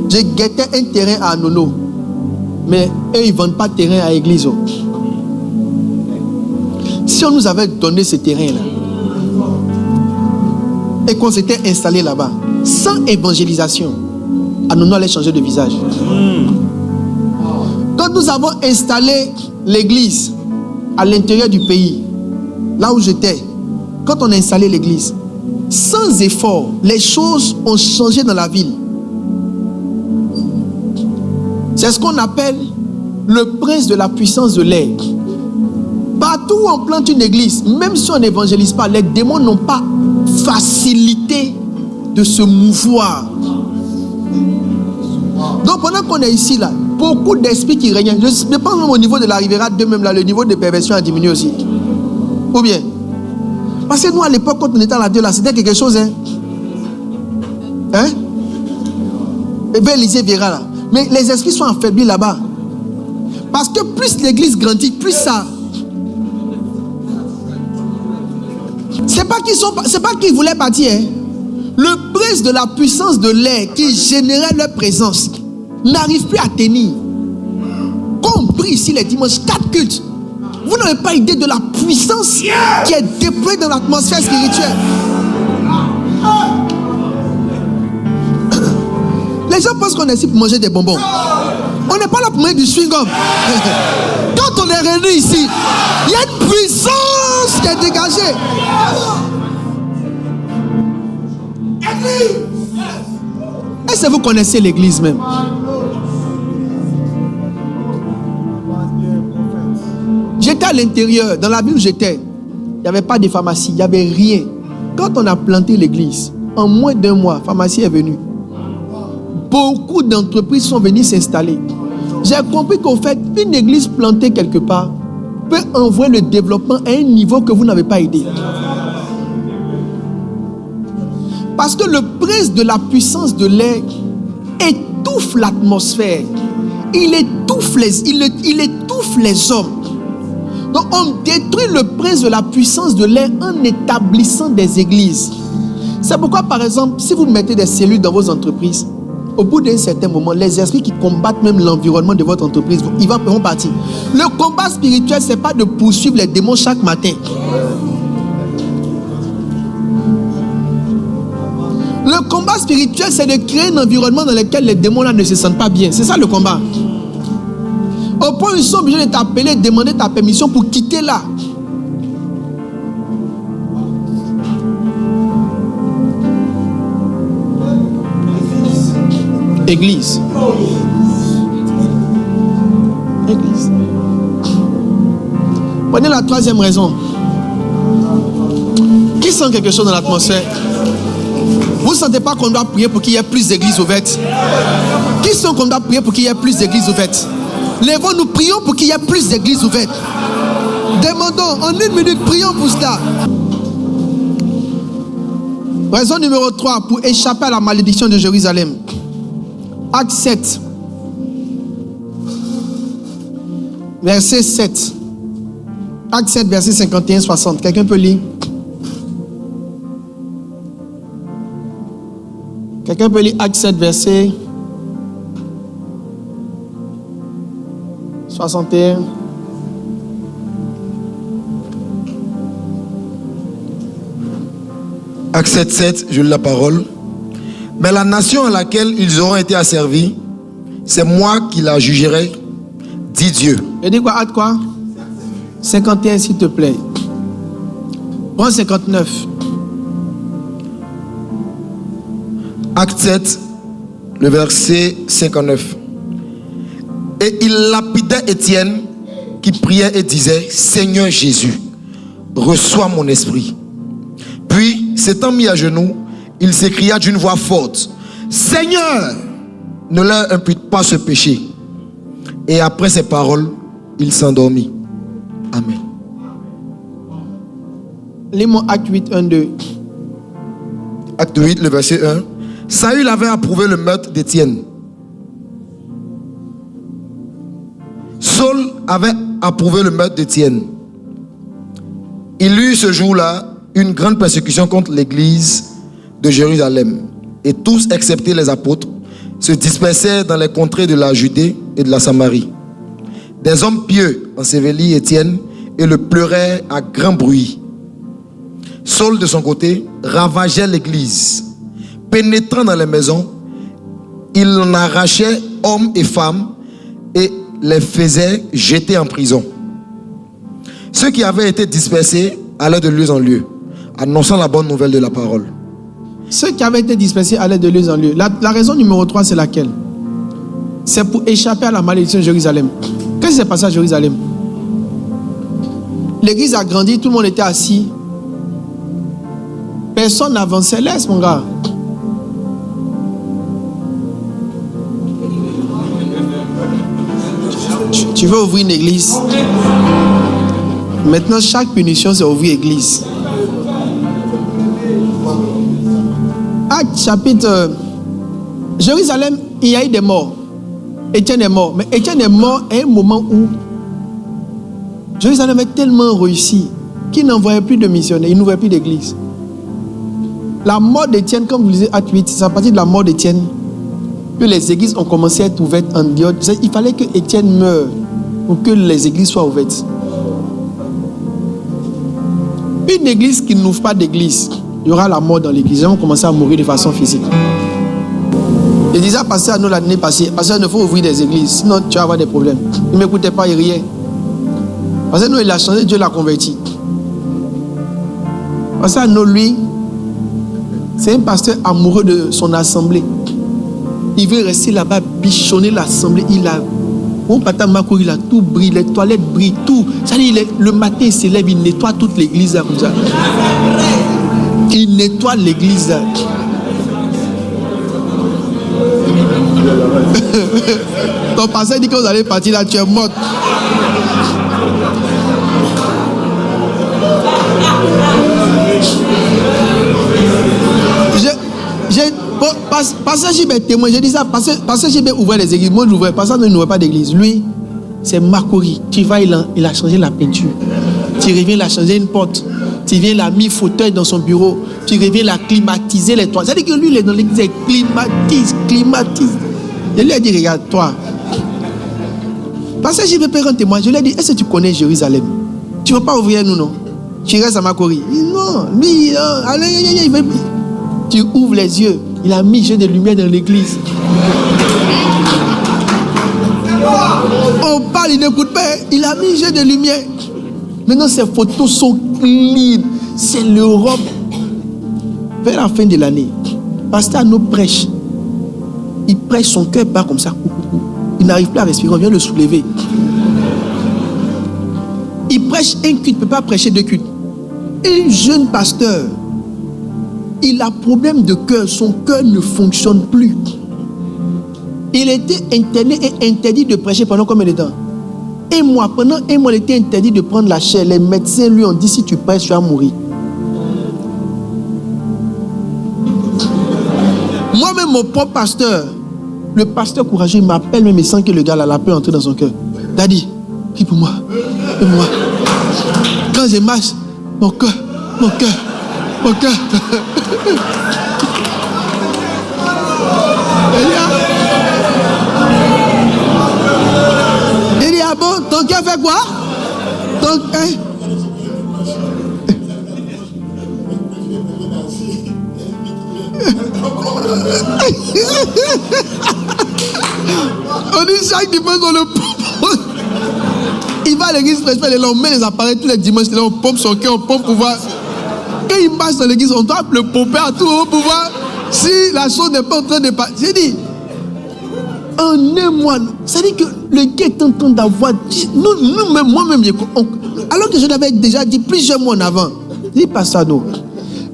J'ai guetté un terrain à Nono, mais eux, ils ne vendent pas de terrain à l'église. Oh. Si on nous avait donné ce terrain-là, et qu'on s'était installé là-bas, sans évangélisation, à Nono allait changer de visage. Quand nous avons installé l'église à l'intérieur du pays, là où j'étais, quand on a installé l'église, sans effort, les choses ont changé dans la ville. C'est ce qu'on appelle le prince de la puissance de l'air. Partout où on plante une église, même si on n'évangélise pas, les démons n'ont pas facilité de se mouvoir. Donc pendant qu'on est ici là, beaucoup d'esprits qui règnent. Je pense même au niveau de la Rivera 2, même là, le niveau de perversion a diminué aussi. Ou bien? Parce que nous, à l'époque, quand on était à la 2 là, c'était quelque chose, hein? Hein? Et bien, Élisée verra là. Mais les esprits sont affaiblis là-bas. Parce que plus l'église grandit, plus ça. C'est pas qu'ils voulaient partir, hein? Le prince de la puissance de l'air qui générait leur présence n'arrive plus à tenir. Quand on prie ici les dimanches, 4 cultes, vous n'avez pas idée de la puissance qui est déployée dans l'atmosphère spirituelle. Les gens pensent qu'on est ici pour manger des bonbons. On n'est pas là pour manger du chewing-gum. Quand on est réunis ici, il y a une puissance qui est dégagée. Est-ce que vous connaissez l'église même? J'étais à l'intérieur, dans la ville où j'étais, il n'y avait pas de pharmacie, il n'y avait rien. Quand on a planté l'église, en moins d'1 mois, la pharmacie est venue. Beaucoup d'entreprises sont venues s'installer. J'ai compris qu'en fait, une église plantée quelque part peut envoyer le développement à un niveau que vous n'avez pas aidé. Parce que le prince de la puissance de l'air étouffe l'atmosphère. Il étouffe les hommes. Donc on détruit le prince de la puissance de l'air en établissant des églises. C'est pourquoi, par exemple, si vous mettez des cellules dans vos entreprises, au bout d'un certain moment, les esprits qui combattent même l'environnement de votre entreprise, ils vont partir. Le combat spirituel, ce n'est pas de poursuivre les démons chaque matin. Le combat spirituel, c'est de créer un environnement dans lequel les démons là ne se sentent pas bien. C'est ça le combat. Au point où ils sont obligés de t'appeler, de demander ta permission pour quitter là. Église. Église. Prenez la 3e raison. Qui sent quelque chose dans l'atmosphère? Vous ne sentez pas qu'on doit prier pour qu'il y ait plus d'églises ouvertes? Qui sent qu'on doit prier pour qu'il y ait plus d'églises ouvertes? Lèvons, nous prions pour qu'il y ait plus d'églises ouvertes. Demandons, en 1 minute, prions pour cela. Raison numéro 3, pour échapper à la malédiction de Jérusalem. Acte 7, verset 7. Acte 7, verset 51-60. Quelqu'un peut lire? Quelqu'un peut lire Acte 7, verset 61. Acte 7, 7, je lis la parole. Mais la nation à laquelle ils auront été asservis, c'est moi qui la jugerai, dit Dieu. Et dit quoi? Acte quoi? 51, s'il te plaît. Prends 59. Acte 7, le verset 59. Et il lapidait Étienne qui priait et disait: Seigneur Jésus, reçois mon esprit. Puis, s'étant mis à genoux, il s'écria d'une voix forte: Seigneur, ne leur impute pas ce péché. Et après ces paroles, il s'endormit. Amen. Lis-moi Acte 8, 1, 2. Acte 8, le verset 1. Saül avait approuvé le meurtre d'Étienne. Saul avait approuvé le meurtre d'Étienne. Il eut ce jour-là une grande persécution contre l'église de Jérusalem. Et tous, excepté les apôtres, se dispersèrent dans les contrées de la Judée et de la Samarie. Des hommes pieux ensevelirent Étienne et le pleuraient à grand bruit. Saul, de son côté, ravageait l'église. Pénétrant dans les maisons, il en arrachait hommes et femmes et les faisait jeter en prison. Ceux qui avaient été dispersés allaient de lieu en lieu, annonçant la bonne nouvelle de la parole. ceux qui avaient été dispersés allaient de lieu en lieu. La raison numéro 3, c'est laquelle? C'est pour échapper à la malédiction de Jérusalem. Qu'est-ce qui s'est passé à Jérusalem? L'église a grandi, tout le monde était assis. Personne n'avançait. Laisse, mon gars. Tu veux ouvrir une église? Maintenant, chaque punition, c'est ouvrir église. Acte chapitre... Jérusalem, il y a eu des morts. Étienne est mort. Mais Étienne est mort à un moment où Jérusalem est tellement réussi qu'il n'envoyait plus de missionnaires, il n'ouvrait plus d'église. La mort d'Étienne, comme vous lisez Acte 8, c'est à partir de la mort d'Étienne que les églises ont commencé à être ouvertes en dehors. Il fallait que Étienne meure pour que les églises soient ouvertes. Une église qui n'ouvre pas d'église, il y aura la mort dans l'église. Les gens vont commencer à mourir de façon physique. Je disais à Pasteur Arnaud l'année passée, Pasteur, il faut ouvrir des églises, sinon tu vas avoir des problèmes. Il ne m'écoutait pas, il riait. Parce que nous, il a changé, Dieu l'a converti. Parce que nous, lui, c'est un pasteur amoureux de son assemblée. Il veut rester là-bas, bichonner l'assemblée. Mon papa Makouri, il a tout brillé, les toilettes brillent, tout. Ça dit, le matin, il se lève, il nettoie toute l'église là, comme ça. Il nettoie l'église là. Ton pasteur dit que vous allez partir là, tu es morte. Pasteur Gilbert est témoin, je dis ça, Pasteur Gilbert ouvrait les églises, moi je l'ouvrais, Pasteur ne n'ouvrait pas d'église. Lui, c'est Makori. Tu vas, il a changé la peinture. Tu reviens, il a changé une porte. Tu viens, il a mis fauteuil dans son bureau. Tu reviens, il a climatisé les toits. C'est-à-dire que lui, il est dans l'église, il climatise. Je lui ai dit, regarde, toi. Pasteur Gilbert peut rendre témoin. Je lui ai dit, est-ce que tu connais Jérusalem? Tu ne vas pas ouvrir nous, non? Tu restes à Makori. Non, lui, il veut. Tu ouvres les yeux. Il a mis jeu de lumière dans l'église. On parle, il n'écoute pas. Il a mis jeu de lumière. Maintenant, ses photos sont clean. C'est l'Europe. Vers la fin de l'année, Pasteur Arnaud prêche. Il prêche, son cœur bat comme ça. Il n'arrive plus à respirer. On vient le soulever. Il prêche un culte. Il ne peut pas prêcher deux cultes. Un jeune pasteur, il a problème de cœur, son cœur ne fonctionne plus. Il était interné et interdit de prêcher pendant combien de temps? Pendant un mois, il était interdit de prendre la chair. Les médecins lui ont dit, si tu prêches, tu vas mourir. Moi-même, mon propre pasteur, le pasteur courageux, il m'appelle, mais il sent que le gars là, la peur est entrée dans son cœur. Daddy, prie pour moi. Prie pour moi. Quand je marche, mon cœur. Il dit, ah bon, ton cœur fait quoi? On dit chaque dimanche on le pompe. Il va à l'église principale et là on met les appareils tous les dimanches, là on pompe son cœur, on pompe pour voir. Quand il marche dans l'église, on doit le pomper à tout pour voir si la chose n'est pas en train de passer. J'ai dit, en un mois, ça dit que le gars est en train d'avoir. Nous-mêmes, moi-même, alors que je l'avais déjà dit plusieurs mois en avant, j'ai dit, Pasteur Arnaud,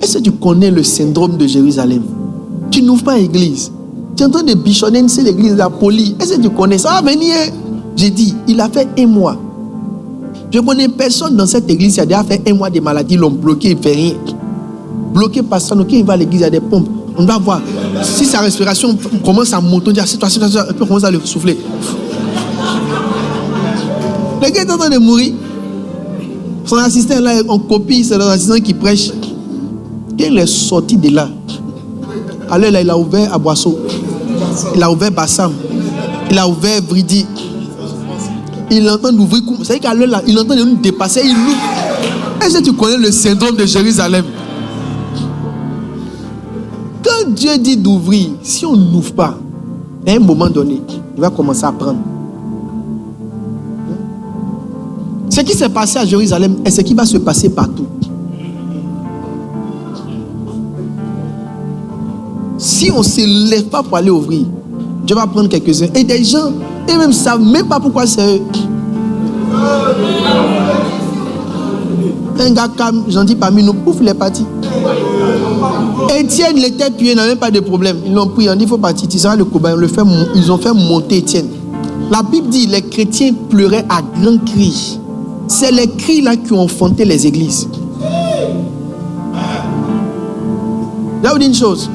est-ce que tu connais le syndrome de Jérusalem? Tu n'ouvres pas l'église. Tu es en train de bichonner une seule église, la poli. Est-ce que tu connais ça? Ça va venir. J'ai dit, il a fait un mois. Je ne connais personne dans cette église qui a déjà fait un mois de maladie, ils l'ont bloqué, il ne fait rien. Bloqué par ça, quand il va à l'église, il y a des pompes. On doit voir. Si sa respiration commence à monter, on dit, c'est toi, il peut commencer à le souffler. Le gars est en train de mourir. Son assistant là, on copie, c'est l'assistant qui prêche. Quand il est sorti de là, alors là, il a ouvert à Boisseau. Il a ouvert Bassam. Il a ouvert Vridi. Il entend d'ouvrir. C'est-à-dire qu'à l'heure là, il entend de nous dépasser. Il ouvre. Est-ce que tu connais le syndrome de Jérusalem? Quand Dieu dit d'ouvrir, si on n'ouvre pas, à un moment donné, il va commencer à prendre. Ce qui s'est passé à Jérusalem est ce qui va se passer partout. Si on ne se lève pas pour aller ouvrir, Dieu va prendre quelques-uns. Et des gens, eux-mêmes ne savent même pas pourquoi c'est eux. Un gars calme, gentil parmi nous, pouf, il est parti. Étienne, l'était tué, il n'a même pas de problème. Ils l'ont pris, on dit il faut partir, tu seras le cobaye. Ils ont fait monter Étienne. La Bible dit les chrétiens pleuraient à grands cris. C'est les cris là qui ont enfanté les églises. Je vais vous dire une chose.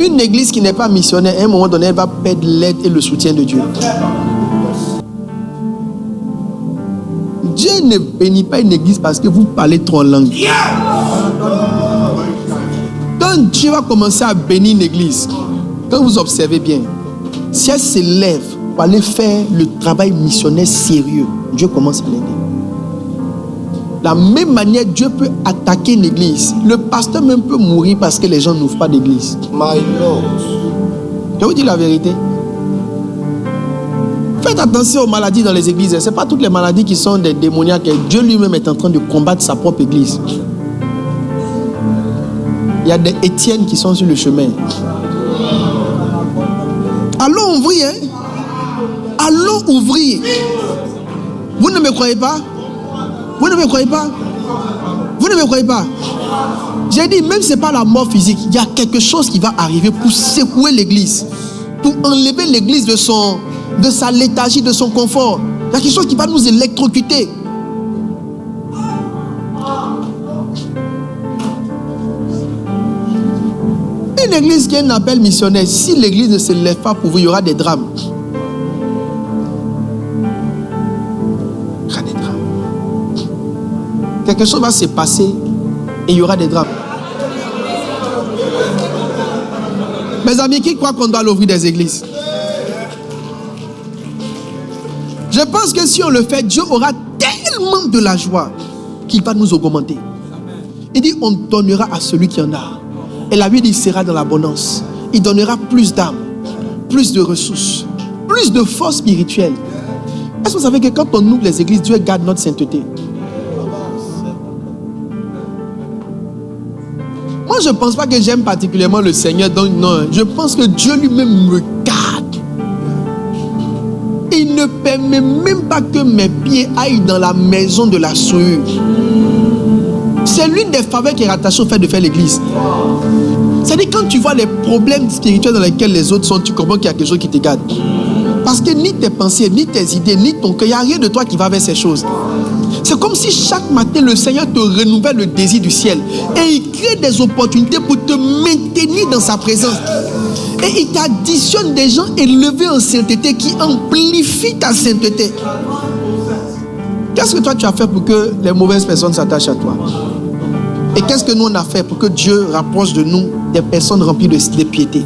Une église qui n'est pas missionnaire, à un moment donné, elle va perdre l'aide et le soutien de Dieu. Dieu ne bénit pas une église parce que vous parlez trop en langue. Quand Dieu va commencer à bénir une église, quand vous observez bien, si elle se lève pour aller faire le travail missionnaire sérieux, Dieu commence à l'aider. De la même manière, Dieu peut attaquer une église. Le pasteur même peut mourir parce que les gens n'ouvrent pas d'église. My Lord. Je vous dis la vérité. Faites attention aux maladies dans les églises. Ce n'est pas toutes les maladies qui sont des démoniaques. Dieu lui-même est en train de combattre sa propre église. Il y a des Étienne qui sont sur le chemin. Allons ouvrir. Hein? Allons ouvrir. Vous ne me croyez pas? Vous ne me croyez pas? Vous ne me croyez pas? J'ai dit, même si ce n'est pas la mort physique, il y a quelque chose qui va arriver pour secouer l'église. Pour enlever l'église de sa léthargie, de son confort. Il y a quelque chose qui va nous électrocuter. Une église qui a un appel missionnaire, si l'église ne se lève pas pour vous, il y aura des drames. Il y aura des drames. Quelque chose va se passer et il y aura des drames. Mes amis, qui croient qu'on doit l'ouvrir des églises? Je pense que si on le fait, Dieu aura tellement de la joie qu'il va nous augmenter. Il dit, on donnera à celui qui en a. Et la Bible dit, il sera dans l'abondance. Il donnera plus d'âme, plus de ressources, plus de force spirituelle. Est-ce que vous savez que quand on ouvre les églises, Dieu garde notre sainteté? Moi, je ne pense pas que j'aime particulièrement le Seigneur. Donc non, je pense que Dieu lui-même me garde. Il ne permet même pas que mes pieds aillent dans la maison de la souillure. C'est l'une des faveurs qui est rattachée au fait de faire l'église. C'est-à-dire quand tu vois les problèmes spirituels dans lesquels les autres sont, tu comprends qu'il y a quelque chose qui te garde. Parce que ni tes pensées, ni tes idées, ni ton cœur, il n'y a rien de toi qui va vers ces choses. C'est comme si chaque matin le Seigneur te renouvelle le désir du ciel. Et il crée des opportunités pour te maintenir dans sa présence. Et il t'additionne des gens élevés en sainteté qui amplifient ta sainteté. Qu'est-ce que toi tu as fait pour que les mauvaises personnes s'attachent à toi? Et qu'est-ce que nous on a fait pour que Dieu rapproche de nous des personnes remplies de piété?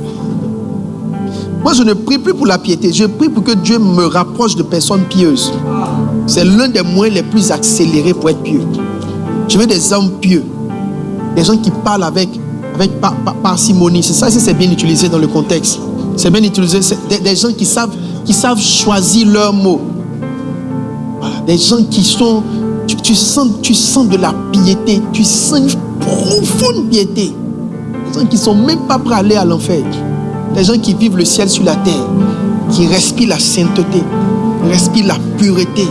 Moi je ne prie plus pour la piété, je prie pour que Dieu me rapproche de personnes pieuses. C'est l'un des moyens les plus accélérés pour être pieux. Je veux des hommes pieux, des gens qui parlent avec parcimonie. C'est ça, si c'est bien utilisé dans le contexte. C'est bien utilisé, c'est des gens qui savent choisir leurs mots. Voilà, des gens qui sont, tu sens de la piété, tu sens une profonde piété. Des gens qui ne sont même pas prêts à aller à l'enfer. Des gens qui vivent le ciel sur la terre, qui respirent la sainteté, respirent la pureté,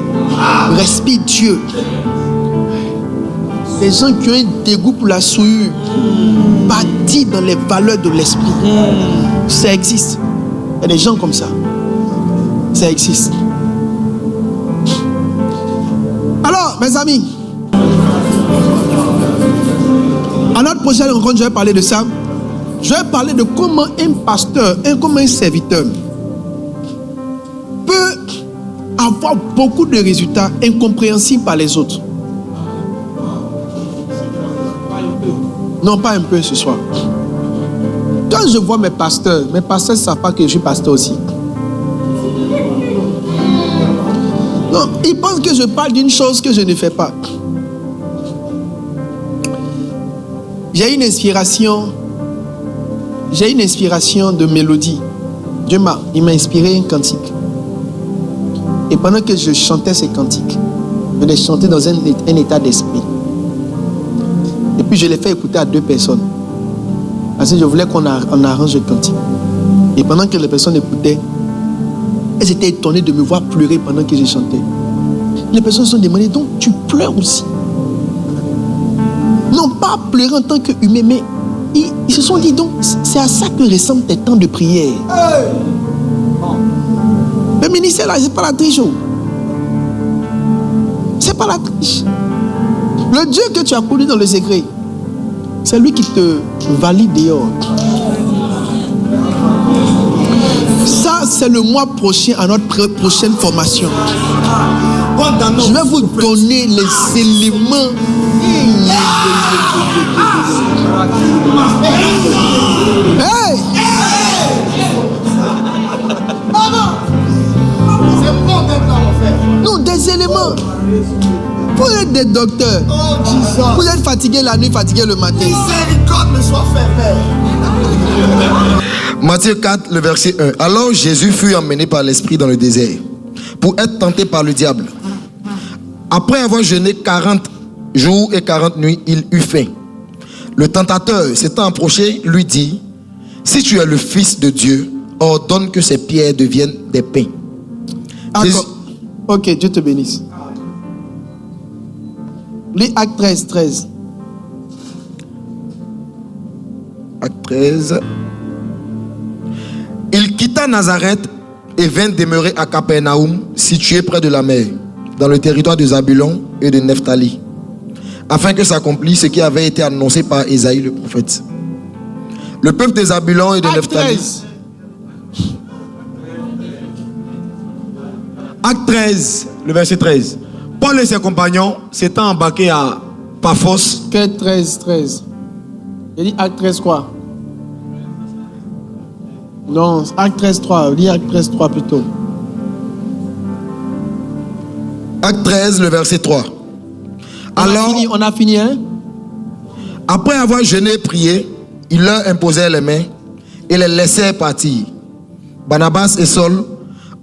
respirent Dieu. Des gens qui ont un dégoût pour la souillure, bâtis dans les valeurs de l'esprit. Ça existe. Il y a des gens comme ça. Ça existe. Alors, mes amis, à notre prochaine rencontre, je vais parler de ça. Je vais parler de comment un pasteur, comment un serviteur peut avoir beaucoup de résultats incompréhensibles par les autres. Non, pas un peu ce soir. Quand je vois mes pasteurs ne savent pas que je suis pasteur aussi. Non, ils pensent que je parle d'une chose que je ne fais pas. J'ai une inspiration de mélodie. Il m'a inspiré un cantique. Et pendant que je chantais ces cantiques, je les chantais dans un état d'esprit. Et puis je les fais écouter à 2 personnes. Parce que je voulais qu'on arrange le cantique. Et pendant que les personnes écoutaient, elles étaient étonnées de me voir pleurer pendant que je chantais. Les personnes se sont demandées, donc tu pleures aussi? Non, pas pleurer en tant qu'humain, mais ils se sont dit, donc c'est à ça que ressemblent tes temps de prière. Le ministère là, c'est pas la triche. C'est pas la triche. Le Dieu que tu as connu dans le secret, c'est lui qui te valide dehors. Ça, c'est le mois prochain à notre prochaine formation. Je vais vous donner les éléments. Hey! Non, des éléments. Vous êtes des docteurs. Vous êtes fatigué la nuit, fatigué le matin. Miséricorde me soit fait. Matthieu 4, le verset 1. Alors Jésus fut emmené par l'Esprit dans le désert pour être tenté par le diable. Après avoir jeûné 40 jours et 40 nuits, il eut faim. Le tentateur, s'étant approché, lui dit: si tu es le Fils de Dieu, ordonne que ces pierres deviennent des pains. Ok, Dieu te bénisse. Lis Acte 13, 13. Acte 13. Il quitta Nazareth et vint demeurer à Capernaum, situé près de la mer, dans le territoire de Zabulon et de Nephtali, afin que s'accomplisse ce qui avait été annoncé par Ésaïe le prophète. Le peuple de Zabulon et de Nephtali. Acte 13, le verset 13. Paul et ses compagnons s'étant embarqués à Paphos. Que 13, 13. Il dit Acte 13 quoi? Non, Acte 13, 3. Lis Acte 13, 3 plutôt. Acte 13, le verset 3. On a fini, hein? Après avoir jeûné et prié, il leur imposait les mains et les laissait partir. Barnabas et Saul,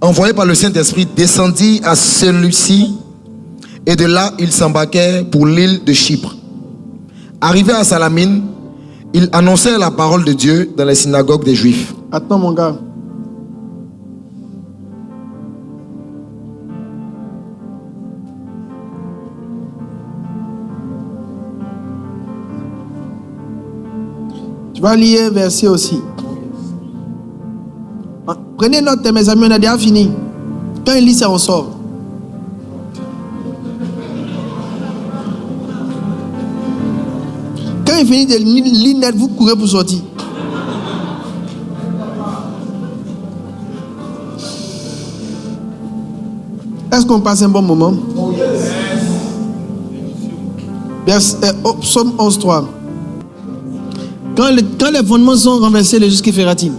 envoyés par le Saint-Esprit, descendirent à celui-ci et de là, ils s'embarquèrent pour l'île de Chypre. Arrivés à Salamine, ils annonçèrent la parole de Dieu dans les synagogues des Juifs. Attends, mon gars. Tu vas lire un verset aussi. Prenez note, mes amis, on a déjà fini. Quand il lit ça, on sort. Quand il finit de lire net, vous courez pour sortir. Est-ce qu'on passe un bon moment? Psaume 11.3. Quand les fondements sont renversés, le juste qui fera-t-il?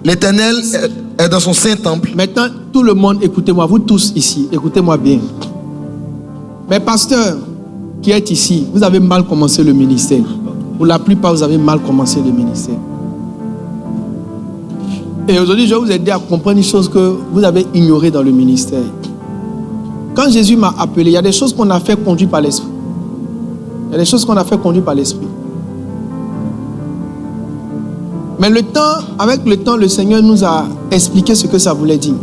L'Éternel est dans son saint temple. Maintenant, tout le monde, écoutez-moi, vous tous ici, écoutez-moi bien. Mais pasteur qui est ici, vous avez mal commencé le ministère. Pour la plupart, vous avez mal commencé le ministère. Et aujourd'hui, je vais vous aider à comprendre une chose que vous avez ignorée dans le ministère. Quand Jésus m'a appelé, il y a des choses qu'on a fait conduire par l'Esprit. Il y a des choses qu'on a fait conduire par l'Esprit. Mais avec le temps, le Seigneur nous a expliqué ce que ça voulait dire.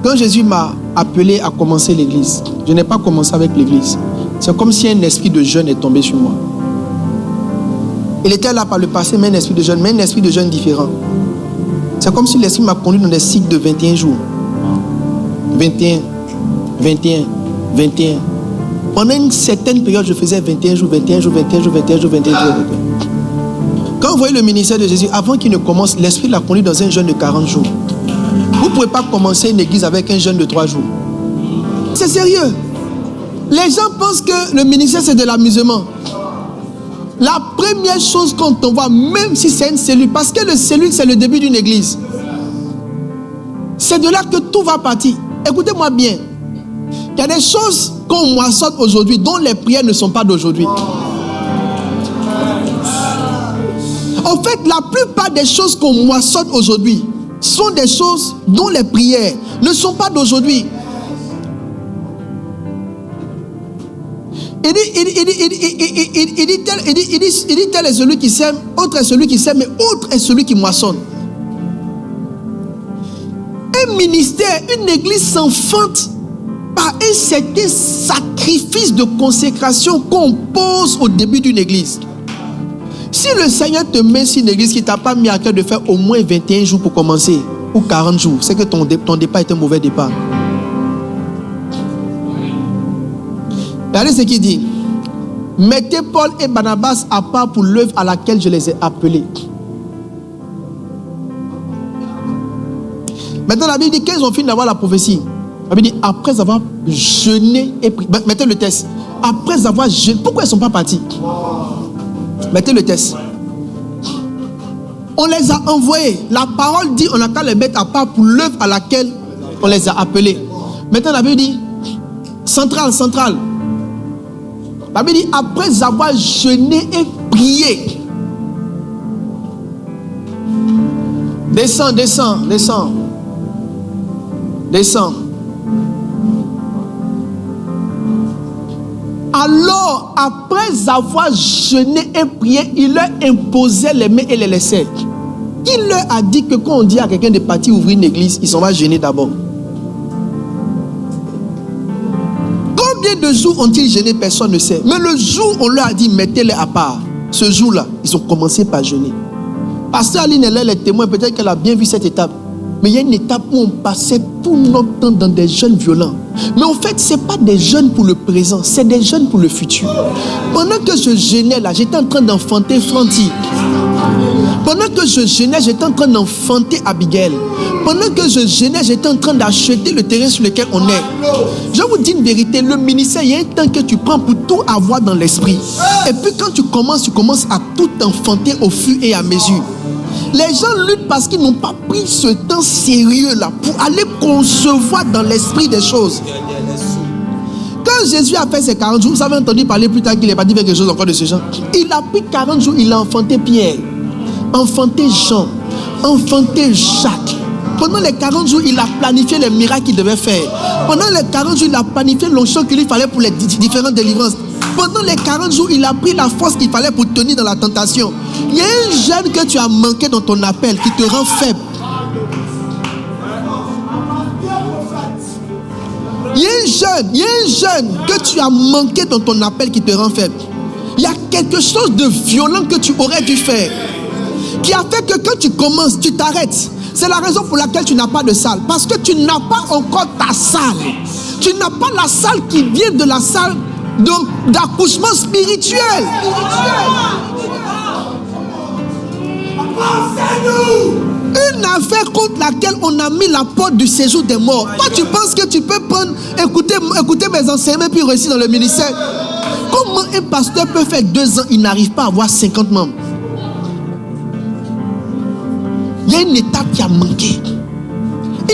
Quand Jésus m'a appelé à commencer l'église, je n'ai pas commencé avec l'église. C'est comme si un esprit de jeûne est tombé sur moi. Il était là par le passé, mais un esprit de jeûne, mais un esprit de jeûne différent. C'est comme si l'esprit m'a conduit dans des cycles de 21 jours. 21, 21, 21. Pendant une certaine période, je faisais 21 jours, 21 jours, 21 jours, 21 jours, 21 jours. Quand vous voyez le ministère de Jésus, avant qu'il ne commence, l'Esprit l'a conduit dans un jeûne de 40 jours. Vous ne pouvez pas commencer une église avec un jeûne de 3 jours. C'est sérieux. Les gens pensent que le ministère, c'est de l'amusement. La première chose qu'on voit, même si c'est une cellule, parce que le cellule, c'est le début d'une église. C'est de là que tout va partir. Écoutez-moi bien. Il y a des choses qu'on moissonne aujourd'hui, dont les prières ne sont pas d'aujourd'hui. En fait, la plupart des choses qu'on moissonne aujourd'hui sont des choses dont les prières ne sont pas d'aujourd'hui. Il dit, tel est celui qui sème, autre est celui qui sème, mais autre est celui qui moissonne. Un ministère, une église s'enfante par un certain sacrifice de consécration qu'on pose au début d'une église. Si le Seigneur te met sur une église qui ne t'a pas mis à cœur de faire au moins 21 jours pour commencer, ou 40 jours, c'est que ton départ est un mauvais départ. Regardez ce qu'il dit. Mettez Paul et Barnabas à part pour l'œuvre à laquelle je les ai appelés. Maintenant, la Bible dit qu'ils ont fini d'avoir la prophétie. La Bible dit après avoir jeûné et prié. Mettez le test. Après avoir jeûné. Pourquoi ils ne sont pas partis? Mettez le test. On les a envoyés. La parole dit on n'a qu'à les mettre à part pour l'œuvre à laquelle on les a appelés. Maintenant, la Bible dit centrale. La Bible dit après avoir jeûné et prié. Descends. Alors, après avoir jeûné et prié, il leur imposait les mains et les laissait. Il leur a dit que quand on dit à quelqu'un de partir ouvrir une église, ils s'en va jeûner d'abord. Combien de jours ont-ils jeûné? Personne ne sait. Mais le jour où on leur a dit mettez-les à part, ce jour-là, ils ont commencé par jeûner. Pasteur Aline, elle est le témoin, peut-être qu'elle a bien vu cette étape. Mais il y a une étape où on passait tout notre temps dans des jeûnes violents. Mais en fait, ce n'est pas des jeûnes pour le présent, c'est des jeûnes pour le futur. Pendant que je jeûnais là, j'étais en train d'enfanter Franti. Pendant que je jeûnais, j'étais en train d'enfanter Abigail. Pendant que je jeûnais, j'étais en train d'acheter le terrain sur lequel on est. Je vous dis une vérité, le ministère, il y a un temps que tu prends pour tout avoir dans l'esprit. Et puis quand tu commences à tout enfanter au fur et à mesure. Les gens luttent parce qu'ils n'ont pas pris ce temps sérieux là pour aller concevoir dans l'esprit des choses. Quand Jésus a fait ses 40 jours, vous avez entendu parler plus tard qu'il n'est pas dit quelque chose encore de ce genre. Il a pris 40 jours, il a enfanté Pierre, enfanté Jean, enfanté Jacques. Pendant les 40 jours, il a planifié les miracles qu'il devait faire. Pendant les 40 jours, il a planifié l'onction qu'il lui fallait pour les différentes délivrances. Pendant les 40 jours, il a pris la force qu'il fallait pour tenir dans la tentation. Il y a un jeûne que tu as manqué dans ton appel qui te rend faible. Il y a un jeûne que tu as manqué dans ton appel qui te rend faible. Il y a quelque chose de violent que tu aurais dû faire qui a fait que quand tu commences, tu t'arrêtes. C'est la raison pour laquelle tu n'as pas de salle. Parce que tu n'as pas encore ta salle. Tu n'as pas la salle qui vient de la salle d'accouchement spirituel. Une affaire contre laquelle on a mis la porte du séjour des morts. Toi, tu penses que tu peux prendre, écouter mes enseignements puis réussir dans le ministère? Comment un pasteur peut faire 2 ans, il n'arrive pas à avoir 50 membres? Il y a une étape qui a manqué.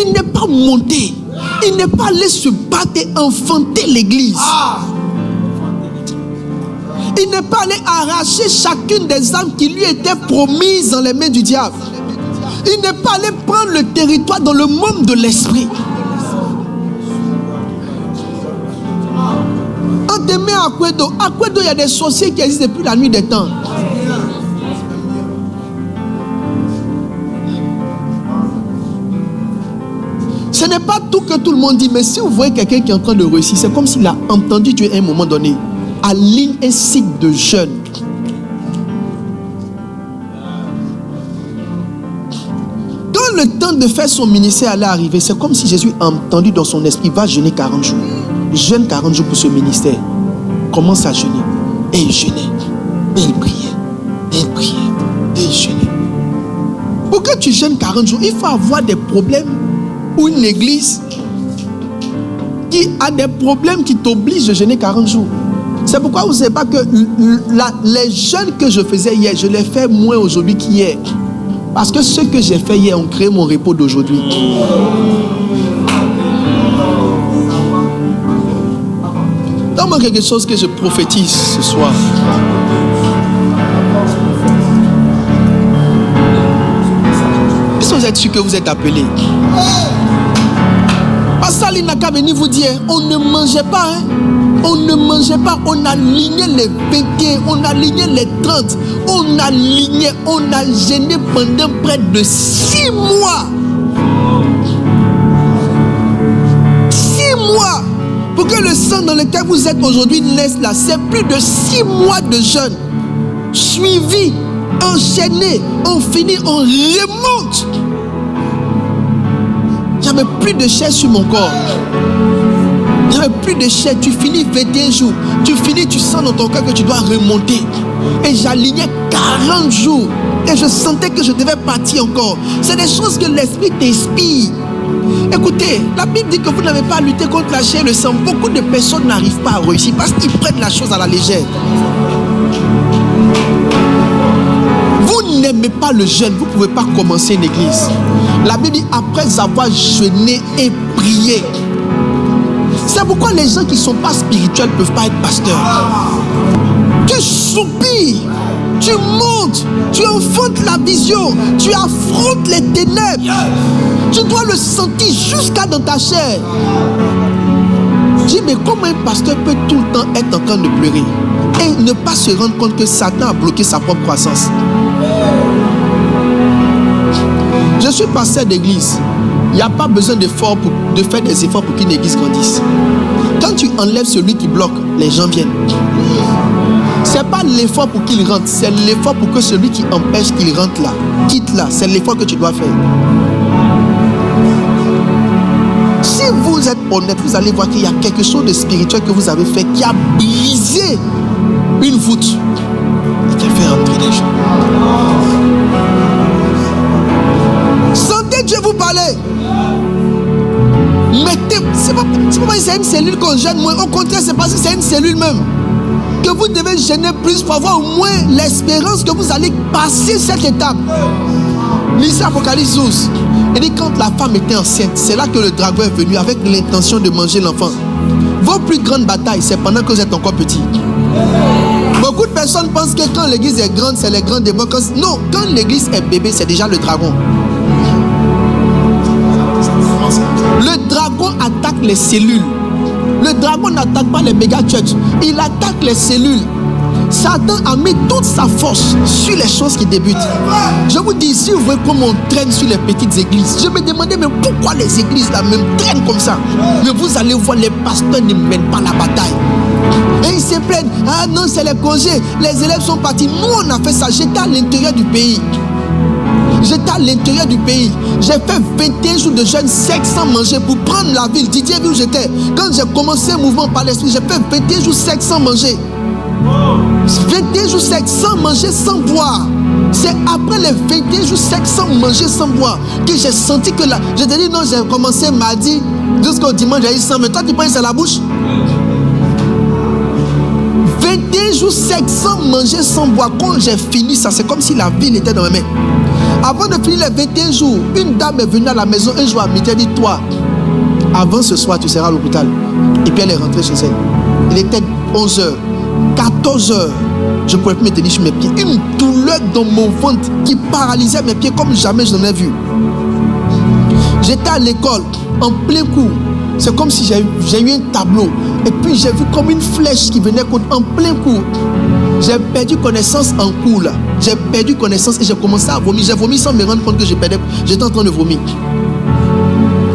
Il n'est pas monté. Il n'est pas allé se battre et enfanter l'église. Il n'est pas allé arracher chacune des âmes qui lui étaient promises dans les mains du diable. Il n'est pas allé prendre le territoire dans le monde de l'esprit. On te met à Akwedo. À Akwedo, il y a des sorciers qui existent depuis la nuit des temps. Ce n'est pas tout que tout le monde dit, mais si vous voyez quelqu'un qui est en train de réussir, c'est comme s'il a entendu Dieu à un moment donné. Aligne un cycle de jeûne. Quand le temps de faire son ministère allait arriver, c'est comme si Jésus a entendu dans son esprit, va jeûner 40 jours. Jeûne 40 jours pour ce ministère. Commence à jeûner. Et il jeûnait. Et il priait. Et il priait. Et il jeûnait. Pour que tu jeûnes 40 jours, il faut avoir des problèmes ou une église qui a des problèmes qui t'obligent de jeûner 40 jours. C'est pourquoi vous ne savez pas que les jeûnes que je faisais hier, je les fais moins aujourd'hui qu'hier. Parce que ce que j'ai fait hier ont créé mon repos d'aujourd'hui. Donne-moi quelque chose que je prophétise ce soir. Est-ce que vous êtes sûr que vous êtes appelé? Pasteur ça, il n'a qu'à venir vous dire, on ne mangeait pas, hein. On ne mangeait pas, on a aligné les 21, on a aligné les 30, on a aligné, on a gêné pendant près de 6 mois. 6 mois pour que le sang dans lequel vous êtes aujourd'hui naisse là. C'est plus de 6 mois de jeûne. Suivi, enchaîné, on finit, on remonte. J'avais plus de chair sur mon corps. J'avais plus de chair. Tu finis 21 jours. Tu finis, tu sens dans ton cœur que tu dois remonter. Et j'alignais 40 jours. Et je sentais que je devais partir encore. C'est des choses que l'esprit t'inspire. Écoutez, la Bible dit que vous n'avez pas à lutter contre la chair et le sang. Beaucoup de personnes n'arrivent pas à réussir parce qu'ils prennent la chose à la légère. Vous n'aimez pas le jeûne, vous ne pouvez pas commencer une église. La Bible dit après avoir jeûné et prié. C'est pourquoi les gens qui ne sont pas spirituels ne peuvent pas être pasteurs. Tu soupires, tu montes, tu enfantes la vision, tu affrontes les ténèbres. Tu dois le sentir jusqu'à dans ta chair. Dis, mais comment un pasteur peut tout le temps être en train de pleurer et ne pas se rendre compte que Satan a bloqué sa propre croissance? Je suis pasteur d'église. Il n'y a pas besoin de faire des efforts pour qu'une église grandisse. Quand tu enlèves celui qui bloque, les gens viennent. Ce n'est pas l'effort pour qu'il rentre, c'est l'effort pour que celui qui empêche qu'il rentre là, quitte là. C'est l'effort que tu dois faire. Si vous êtes honnête, vous allez voir qu'il y a quelque chose de spirituel que vous avez fait qui a brisé une voûte et qui a fait rentrer des gens. Sentez Dieu vous parler. Mettez, c'est pas c'est une cellule qu'on gêne moins. Au contraire, c'est parce que c'est une cellule même que vous devez gêner plus pour avoir au moins l'espérance que vous allez passer cette étape. Lisez Apocalypse 12. Il dit quand la femme était enceinte, c'est là que le dragon est venu avec l'intention de manger l'enfant. Vos plus grandes batailles, c'est pendant que vous êtes encore petit. Beaucoup de personnes pensent que quand l'église est grande, c'est les grands démons. Non, quand l'église est bébé, c'est déjà le dragon. Le dragon attaque les cellules. Le dragon n'attaque pas les méga church. Il attaque les cellules. Satan a mis toute sa force sur les choses qui débutent. Je vous dis, si vous voyez comment on traîne sur les petites églises, je me demandais mais pourquoi les églises là même traînent comme ça. Mais vous allez voir, les pasteurs ne mènent pas la bataille. Et ils se plaignent, ah non c'est les congés, les élèves sont partis. Nous on a fait ça, j'étais à l'intérieur du pays. J'étais à l'intérieur du pays. J'ai fait 21 jours de jeûne sec sans manger pour prendre la ville. Didier vu où j'étais. Quand j'ai commencé un mouvement par l'esprit, j'ai fait 21 jours sec sans manger. 21 jours secs sans manger, sans boire. C'est après les 21 jours secs sans manger, sans boire que j'ai senti que là. Je te dis non, j'ai commencé mardi jusqu'au dimanche, j'ai eu 100. Mais toi tu penses à la bouche. 21 jours secs sans manger, sans boire. Quand j'ai fini ça, c'est comme si la ville était dans mes mains. Avant de finir les 21 jours, une dame est venue à la maison un jour à midi. Elle dit toi, avant ce soir tu seras à l'hôpital. Et puis elle est rentrée chez elle. Il était 11h. 14h, je ne pouvais plus me tenir sur mes pieds. Une douleur dans mon ventre qui paralysait mes pieds comme jamais je n'en ai vu. J'étais à l'école, en plein cours. C'est comme si j'ai eu un tableau. Et puis j'ai vu comme une flèche qui venait en plein cours. J'ai perdu connaissance en cours là. J'ai perdu connaissance et j'ai commencé à vomir. J'ai vomi sans me rendre compte que j'étais en train de vomir.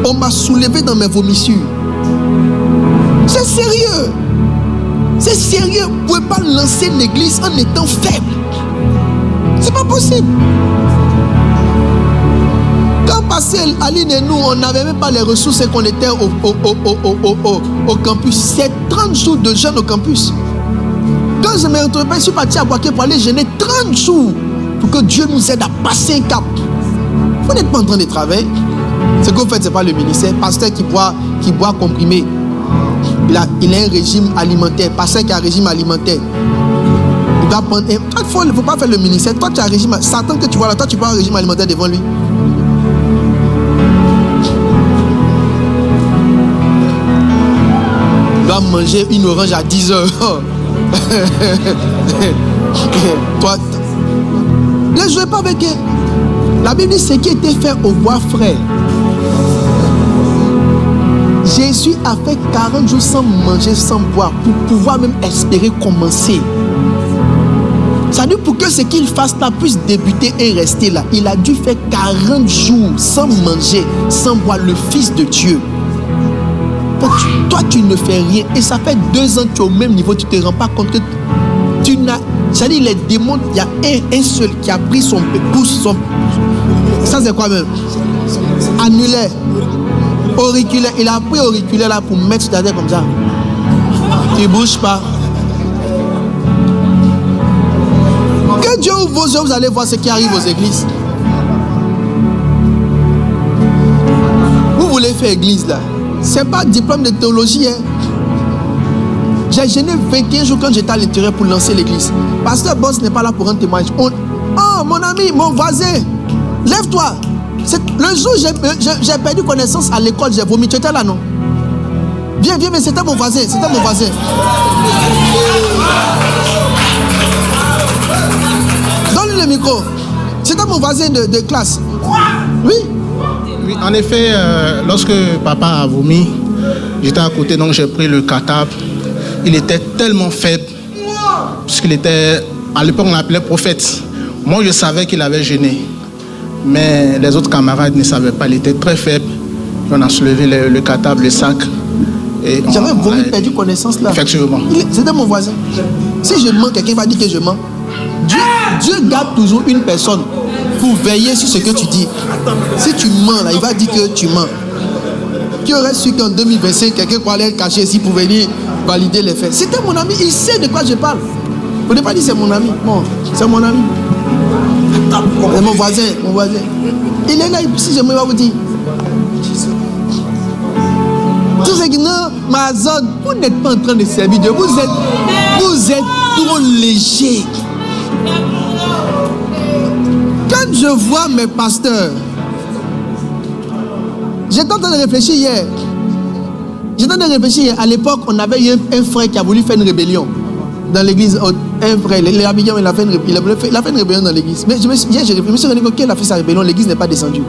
On m'a soulevé dans mes vomissures. C'est sérieux. C'est sérieux, vous ne pouvez pas lancer une église en étant faible. C'est pas possible. Quand passé Aline et nous, on n'avait même pas les ressources et qu'on était au campus. C'est 30 jours de jeûne au campus. Quand je me retrouvais, je suis parti à Boaké pour aller jeûner 30 jours pour que Dieu nous aide à passer un cap. Vous n'êtes pas en train de travailler. Ce que vous faites, ce n'est pas le ministère. Pasteur qui boit comprimé. Il a un régime alimentaire. Pasteur qui a un régime alimentaire. Il doit prendre il ne faut pas faire le ministère. Toi, tu as un régime. Satan que tu vois là, toi, tu prends un régime alimentaire devant lui. Il doit manger une orange à 10h. Toi, ne jouez pas avec elle. La Bible dit ce qui était fait au bois frais. Jésus Jésus a fait 40 jours sans manger, sans boire, pour pouvoir même espérer commencer. Ça dit pour que ce qu'il fasse là puisse débuter et rester là. Il a dû faire 40 jours sans manger, sans boire, le Fils de Dieu. Toi, tu ne fais rien. Et ça fait 2 ans que tu es au même niveau. Tu ne te rends pas compte que tu n'as... C'est-à-dire les démons, il y a un seul qui a pris son pouce. Ça c'est quoi même? Annulaire. Auriculaire. Il a pris auriculaire là pour mettre sur ta tête comme ça. Tu ne bouges pas. Que Dieu ouvre vos yeux, vous allez voir ce qui arrive aux églises. Vous voulez faire église là? C'est pas diplôme de théologie. Hein. J'ai gêné 21 jours quand j'étais à l'intérieur pour lancer l'église. Pasteur Boss n'est pas là pour rendre témoignage. Oh mon ami, mon voisin, lève-toi. Le jour où j'ai perdu connaissance à l'école, j'ai vomi. Tu étais là, non? Viens, mais c'était mon voisin. C'était mon voisin. Donne-lui le micro. C'était mon voisin de classe. Oui. Oui, en effet, lorsque papa a vomi, j'étais à côté, donc j'ai pris le cartable. Il était tellement faible, puisqu'il était, à l'époque on l'appelait prophète. Moi je savais qu'il avait jeûné, mais les autres camarades ne savaient pas, il était très faible. On a soulevé le cartable, le sac. J'avais vomi, perdu connaissance là. Effectivement. C'était mon voisin. Si je mens, quelqu'un va dire que je mens. Dieu garde toujours une personne pour veiller sur ce que tu dis. Si tu mens là, il va dire que tu mens. Qui aurait su qu'en 2025, quelqu'un pourrait aller cacher ici pour venir valider les faits? C'était mon ami, il sait de quoi je parle. Vous ne pouvez pas dire c'est mon ami. Non, c'est mon ami. C'est mon voisin, mon voisin. Il est là, si je me vais vous dire. Tout ce qui non, ma zone, vous n'êtes pas en train de servir Dieu. Vous êtes trop léger. Quand je vois mes pasteurs, j'étais en train de réfléchir hier. À l'époque, on avait eu un frère qui a voulu faire une rébellion dans l'église. Un frère, l'Abidjan, il a fait une rébellion dans l'église. Mais hier, je me suis rendu compte qu'il a fait sa rébellion, l'église n'est pas descendue.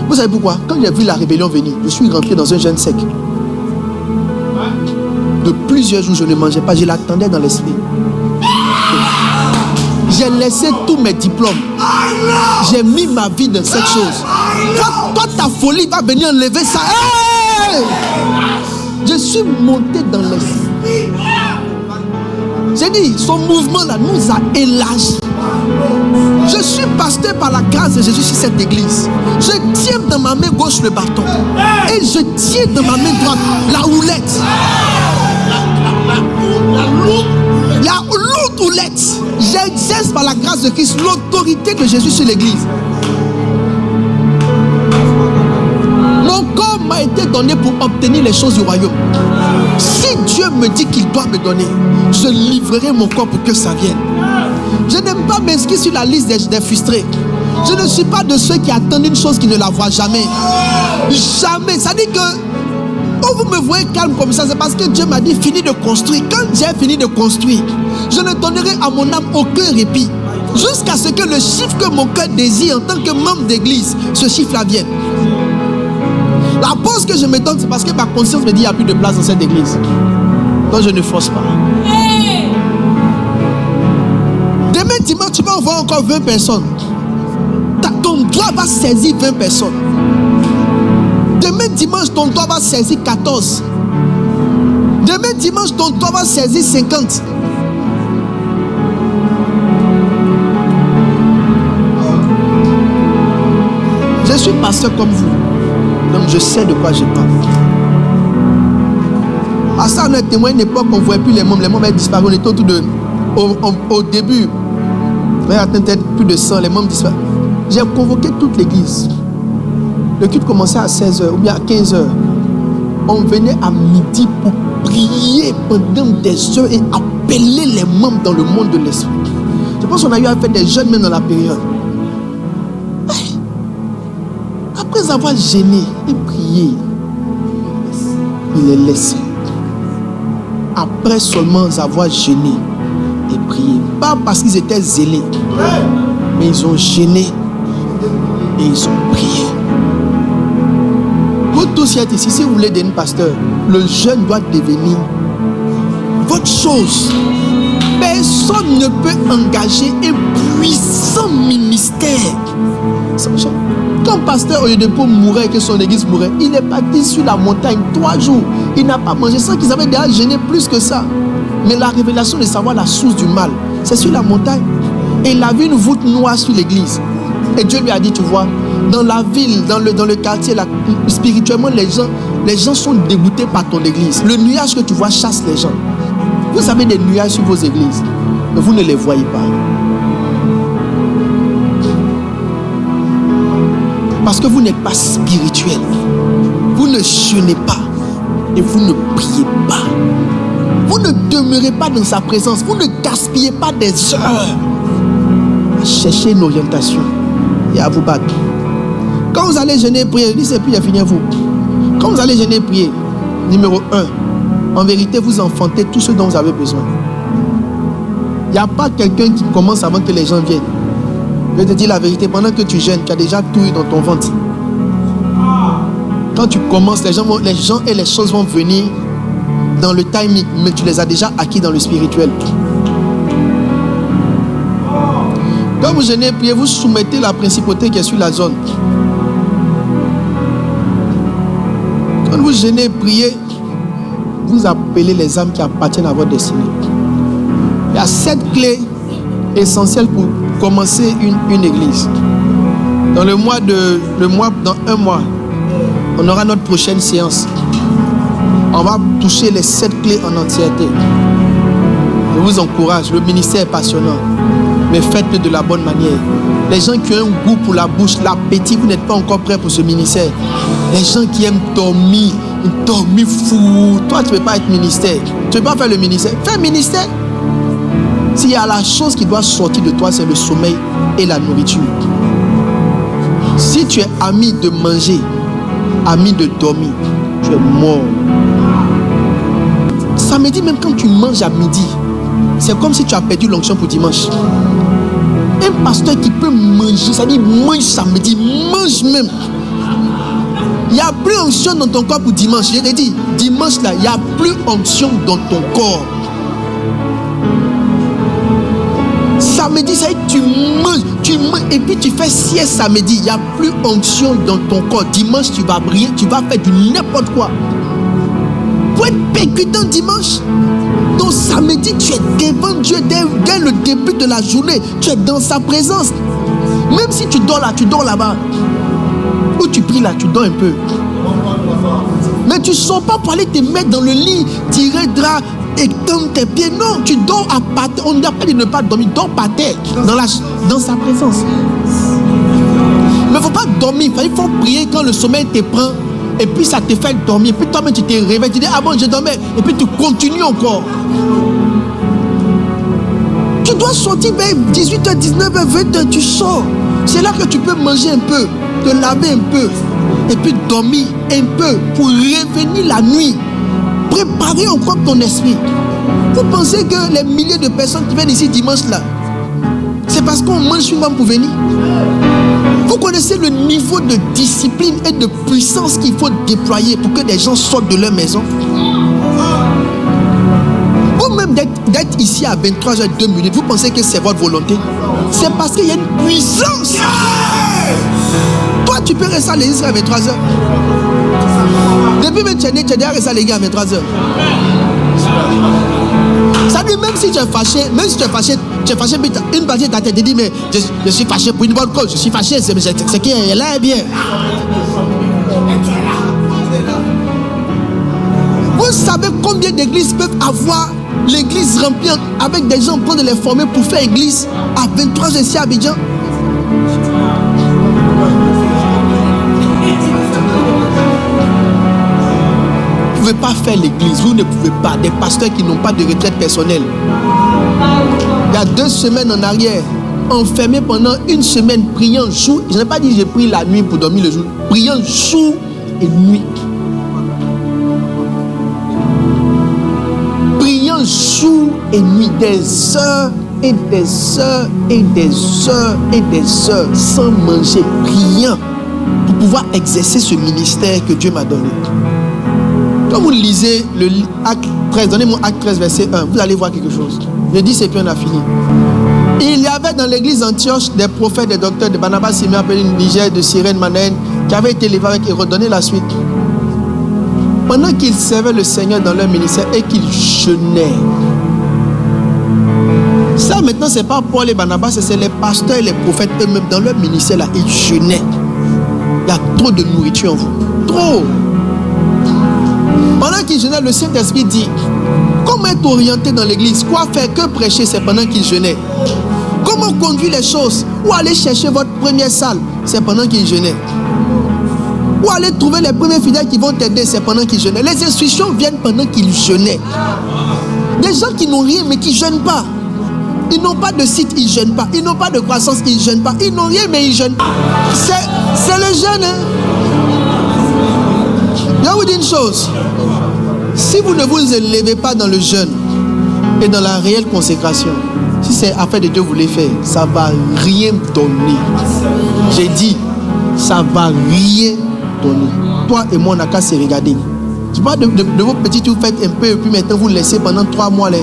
Vous savez pourquoi? Quand j'ai vu la rébellion venir, je suis rentré dans un jeûne sec. De plusieurs jours, je ne mangeais pas, je l'attendais dans l'esprit. J'ai laissé tous mes diplômes. J'ai mis ma vie dans cette chose. Toi, ta folie va venir enlever ça. Hey! Je suis monté dans l'esprit. J'ai dit, son mouvement là nous a élargi. Je suis pasteur par la grâce de Jésus sur cette église. Je tiens dans ma main gauche le bâton. Et je tiens dans ma main droite la houlette. La lourde houlette. J'exerce par la grâce de Christ l'autorité de Jésus sur l'église. Mon corps m'a été donné pour obtenir les choses du royaume. Si Dieu me dit qu'il doit me donner, je livrerai mon corps pour que ça vienne. Je n'aime pas m'inscrire sur la liste des frustrés. Je ne suis pas de ceux qui attendent une chose qui ne la voient jamais. Jamais. Ça dit que quand vous me voyez calme comme ça, c'est parce que Dieu m'a dit fini de construire. Quand j'ai fini de construire, je ne donnerai à mon âme aucun répit. Jusqu'à ce que le chiffre que mon cœur désire en tant que membre d'église, ce chiffre-là vienne. La pause que je me donne, c'est parce que ma conscience me dit qu'il n'y a plus de place dans cette église. Donc je ne force pas. Demain dimanche, tu vas voir encore 20 personnes. Ton doigt va saisir 20 personnes. Demain dimanche, ton doigt va saisir 14. Demain dimanche, ton doigt va saisir 50. Je suis pasteur comme vous. Donc je sais de quoi je parle. À ça, on est témoin d'une époque où on ne voyait plus les membres. Les membres avaient disparu. On était autour de... Au début, on atteint peut-être plus de 100. Les membres disparu. J'ai convoqué toute l'église. Le culte commençait à 16h ou bien à 15h. On venait à midi pour prier pendant des heures et appeler les membres dans le monde de l'esprit. Je pense qu'on a eu à faire des jeunes même dans la période. Après avoir gêné et prié, il les laissait. Après seulement avoir gêné et prié. Pas parce qu'ils étaient zélés, mais ils ont gêné et ils ont prié. Vous tous qui êtes ici, si vous voulez devenir pasteur, le jeune doit devenir votre chose. Personne ne peut engager un puissant ministère sans jeûne. Quand pasteur Oyedepo mourait et que son église mourait, il est parti sur la montagne 3 jours. Il n'a pas mangé sans qu'ils avaient déjà gêné plus que ça. Mais la révélation de savoir la source du mal, c'est sur la montagne. Et il a vu une voûte noire sur l'église. Et Dieu lui a dit, tu vois, dans la ville, dans le quartier, spirituellement, les gens sont dégoûtés par ton église. Le nuage que tu vois chasse les gens. Vous avez des nuages sur vos églises, mais vous ne les voyez pas. Parce que vous n'êtes pas spirituel. Vous ne jeûnez pas. Et vous ne priez pas. Vous ne demeurez pas dans sa présence. Vous ne gaspillez pas des heures à chercher une orientation et à vous battre. Quand vous allez jeûner et prier, je dis c'est plus, il a fini vous. Quand vous allez jeûner et prier, numéro 1, en vérité, vous enfantez tout ce dont vous avez besoin. Il n'y a pas quelqu'un qui commence avant que les gens viennent. Je te dis la vérité, pendant que tu jeûnes, tu as déjà tout eu dans ton ventre. Quand tu commences, les gens et les choses vont venir dans le timing, mais tu les as déjà acquis dans le spirituel. Quand vous jeûnez et priez, vous soumettez la principauté qui est sur la zone. Quand vous jeûnez et priez, vous appelez les âmes qui appartiennent à votre destinée. Il y a 7 clés essentielles pour commencer une église. Dans dans un mois, on aura notre prochaine séance. On va toucher les 7 clés en entièreté. Je vous encourage, le ministère est passionnant, mais faites-le de la bonne manière. Les gens qui ont un goût pour la bouche, l'appétit, vous n'êtes pas encore prêts pour ce ministère. Les gens qui aiment dormir fou. Toi, tu ne peux pas être ministère. Tu ne peux pas faire le ministère. Fais ministère. S'il y a la chose qui doit sortir de toi, c'est le sommeil et la nourriture. Si tu es ami de manger, ami de dormir, tu es mort. Samedi, même quand tu manges à midi, c'est comme si tu as perdu l'onction pour dimanche. Un pasteur qui peut manger, ça dit mange samedi, mange même. Il n'y a plus onction dans ton corps pour dimanche. Je t'ai dit, dimanche là, il n'y a plus onction dans ton corps. Samedi, ça y est, tu manges, et puis tu fais sieste samedi. Il n'y a plus onction dans ton corps. Dimanche, tu vas briller, tu vas faire du n'importe quoi. Pour être percutant dimanche, donc samedi, tu es devant Dieu dès le début de la journée. Tu es dans sa présence. Même si tu dors là, tu dors là-bas. Ou tu pries là, tu dors un peu. Mais tu ne sors pas pour aller te mettre dans le lit, tirer drap, étendre tes pieds. Non, tu dors à par terre. On n'a pas dit de ne pas dormir, dors par terre, dans sa présence. Mais il ne faut pas dormir, il faut prier quand le sommeil te prend. Et puis ça te fait dormir. Puis toi-même tu te réveilles, tu dis ah bon je dormais. Et puis tu continues encore. Tu dois sortir vers 18h, 19h, 20h, tu sors. C'est là que tu peux manger un peu, te laver un peu. Et puis dormir un peu pour revenir la nuit. Préparer encore ton esprit. Vous pensez que les milliers de personnes qui viennent ici dimanche là, c'est parce qu'on mange souvent pour venir? Vous connaissez le niveau de discipline et de puissance qu'il faut déployer pour que des gens sortent de leur maison? Vous-même d'être ici à 23h02, vous pensez que c'est votre volonté? C'est parce qu'il y a une puissance. Toi, tu peux rester à l'église à 23h. Depuis que tu es né, tu es déjà resté à l'église à 23h. Ça dit, même si tu es fâché, puis une partie de ta tête te dit, mais je suis fâché pour une bonne cause, je suis fâché, c'est qu'elle est bien. Vous savez combien d'églises peuvent avoir l'église remplie avec des gens en train de les former pour faire église à 23h ici à Abidjan? Vous ne pouvez pas faire l'église, vous ne pouvez pas. Des pasteurs qui n'ont pas de retraite personnelle. Il y a 2 semaines en arrière, enfermé pendant 1 semaine, priant jour. Je n'ai pas dit j'ai pris la nuit pour dormir le jour. Priant jour et nuit. Priant jour et nuit, des heures et des heures et des heures et des heures, sans manger, priant, pour pouvoir exercer ce ministère que Dieu m'a donné. Quand vous lisez le Acte 13, donnez-moi Acte 13, verset 1, vous allez voir quelque chose. Je dis, c'est puis on a fini. Il y avait dans l'église d'Antioche des prophètes, des docteurs, de Barnabas, Simeon, appelé Niger, de Cyrène, Manaen, qui avaient été élevés avec Hérode. Donnez la suite. Pendant qu'ils servaient le Seigneur dans leur ministère et qu'ils jeûnaient. Ça maintenant, c'est pas Paul et Barnabas, c'est les pasteurs et les prophètes eux-mêmes dans leur ministère là, ils jeûnaient. Il y a trop de nourriture en vous. Trop. Pendant qu'ils jeûnaient, le Saint-Esprit dit, comment être orienté dans l'église? Quoi faire? Que prêcher? C'est pendant qu'ils jeûnaient. Comment conduire les choses? Où aller chercher votre première salle? C'est pendant qu'ils jeûnaient. Où aller trouver les premiers fidèles qui vont t'aider? C'est pendant qu'ils jeûnaient. Les instructions viennent pendant qu'ils jeûnaient. Des gens qui n'ont rien mais qui ne jeûnent pas. Ils n'ont pas de site, ils ne jeûnent pas. Ils n'ont pas de croissance, ils ne jeûnent pas. Ils n'ont rien mais ils jeûnent. C'est le jeûne. Hein? Je vais vous dire une chose. Si vous ne vous élevez pas dans le jeûne et dans la réelle consécration, si c'est affaire de Dieu vous voulez faire, ça ne va rien donner. J'ai dit, ça ne va rien donner. Toi et moi, on n'a qu'à se regarder. Tu parles de vos petits, vous faites un peu et puis maintenant vous laissez pendant 3 mois. Là.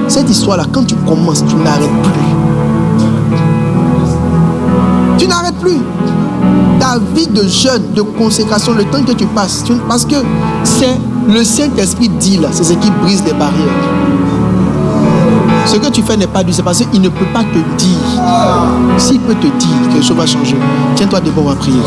Cette histoire-là, quand tu commences, tu n'arrêtes plus. Tu n'arrêtes plus. Ta vie de jeûne, de consécration, le temps que tu passes, parce que c'est le Saint-Esprit dit là, c'est ce qui brise les barrières. Ce que tu fais n'est pas Dieu, c'est parce qu'il ne peut pas te dire. S'il peut te dire que quelque chose va changer, tiens-toi debout, on va prier.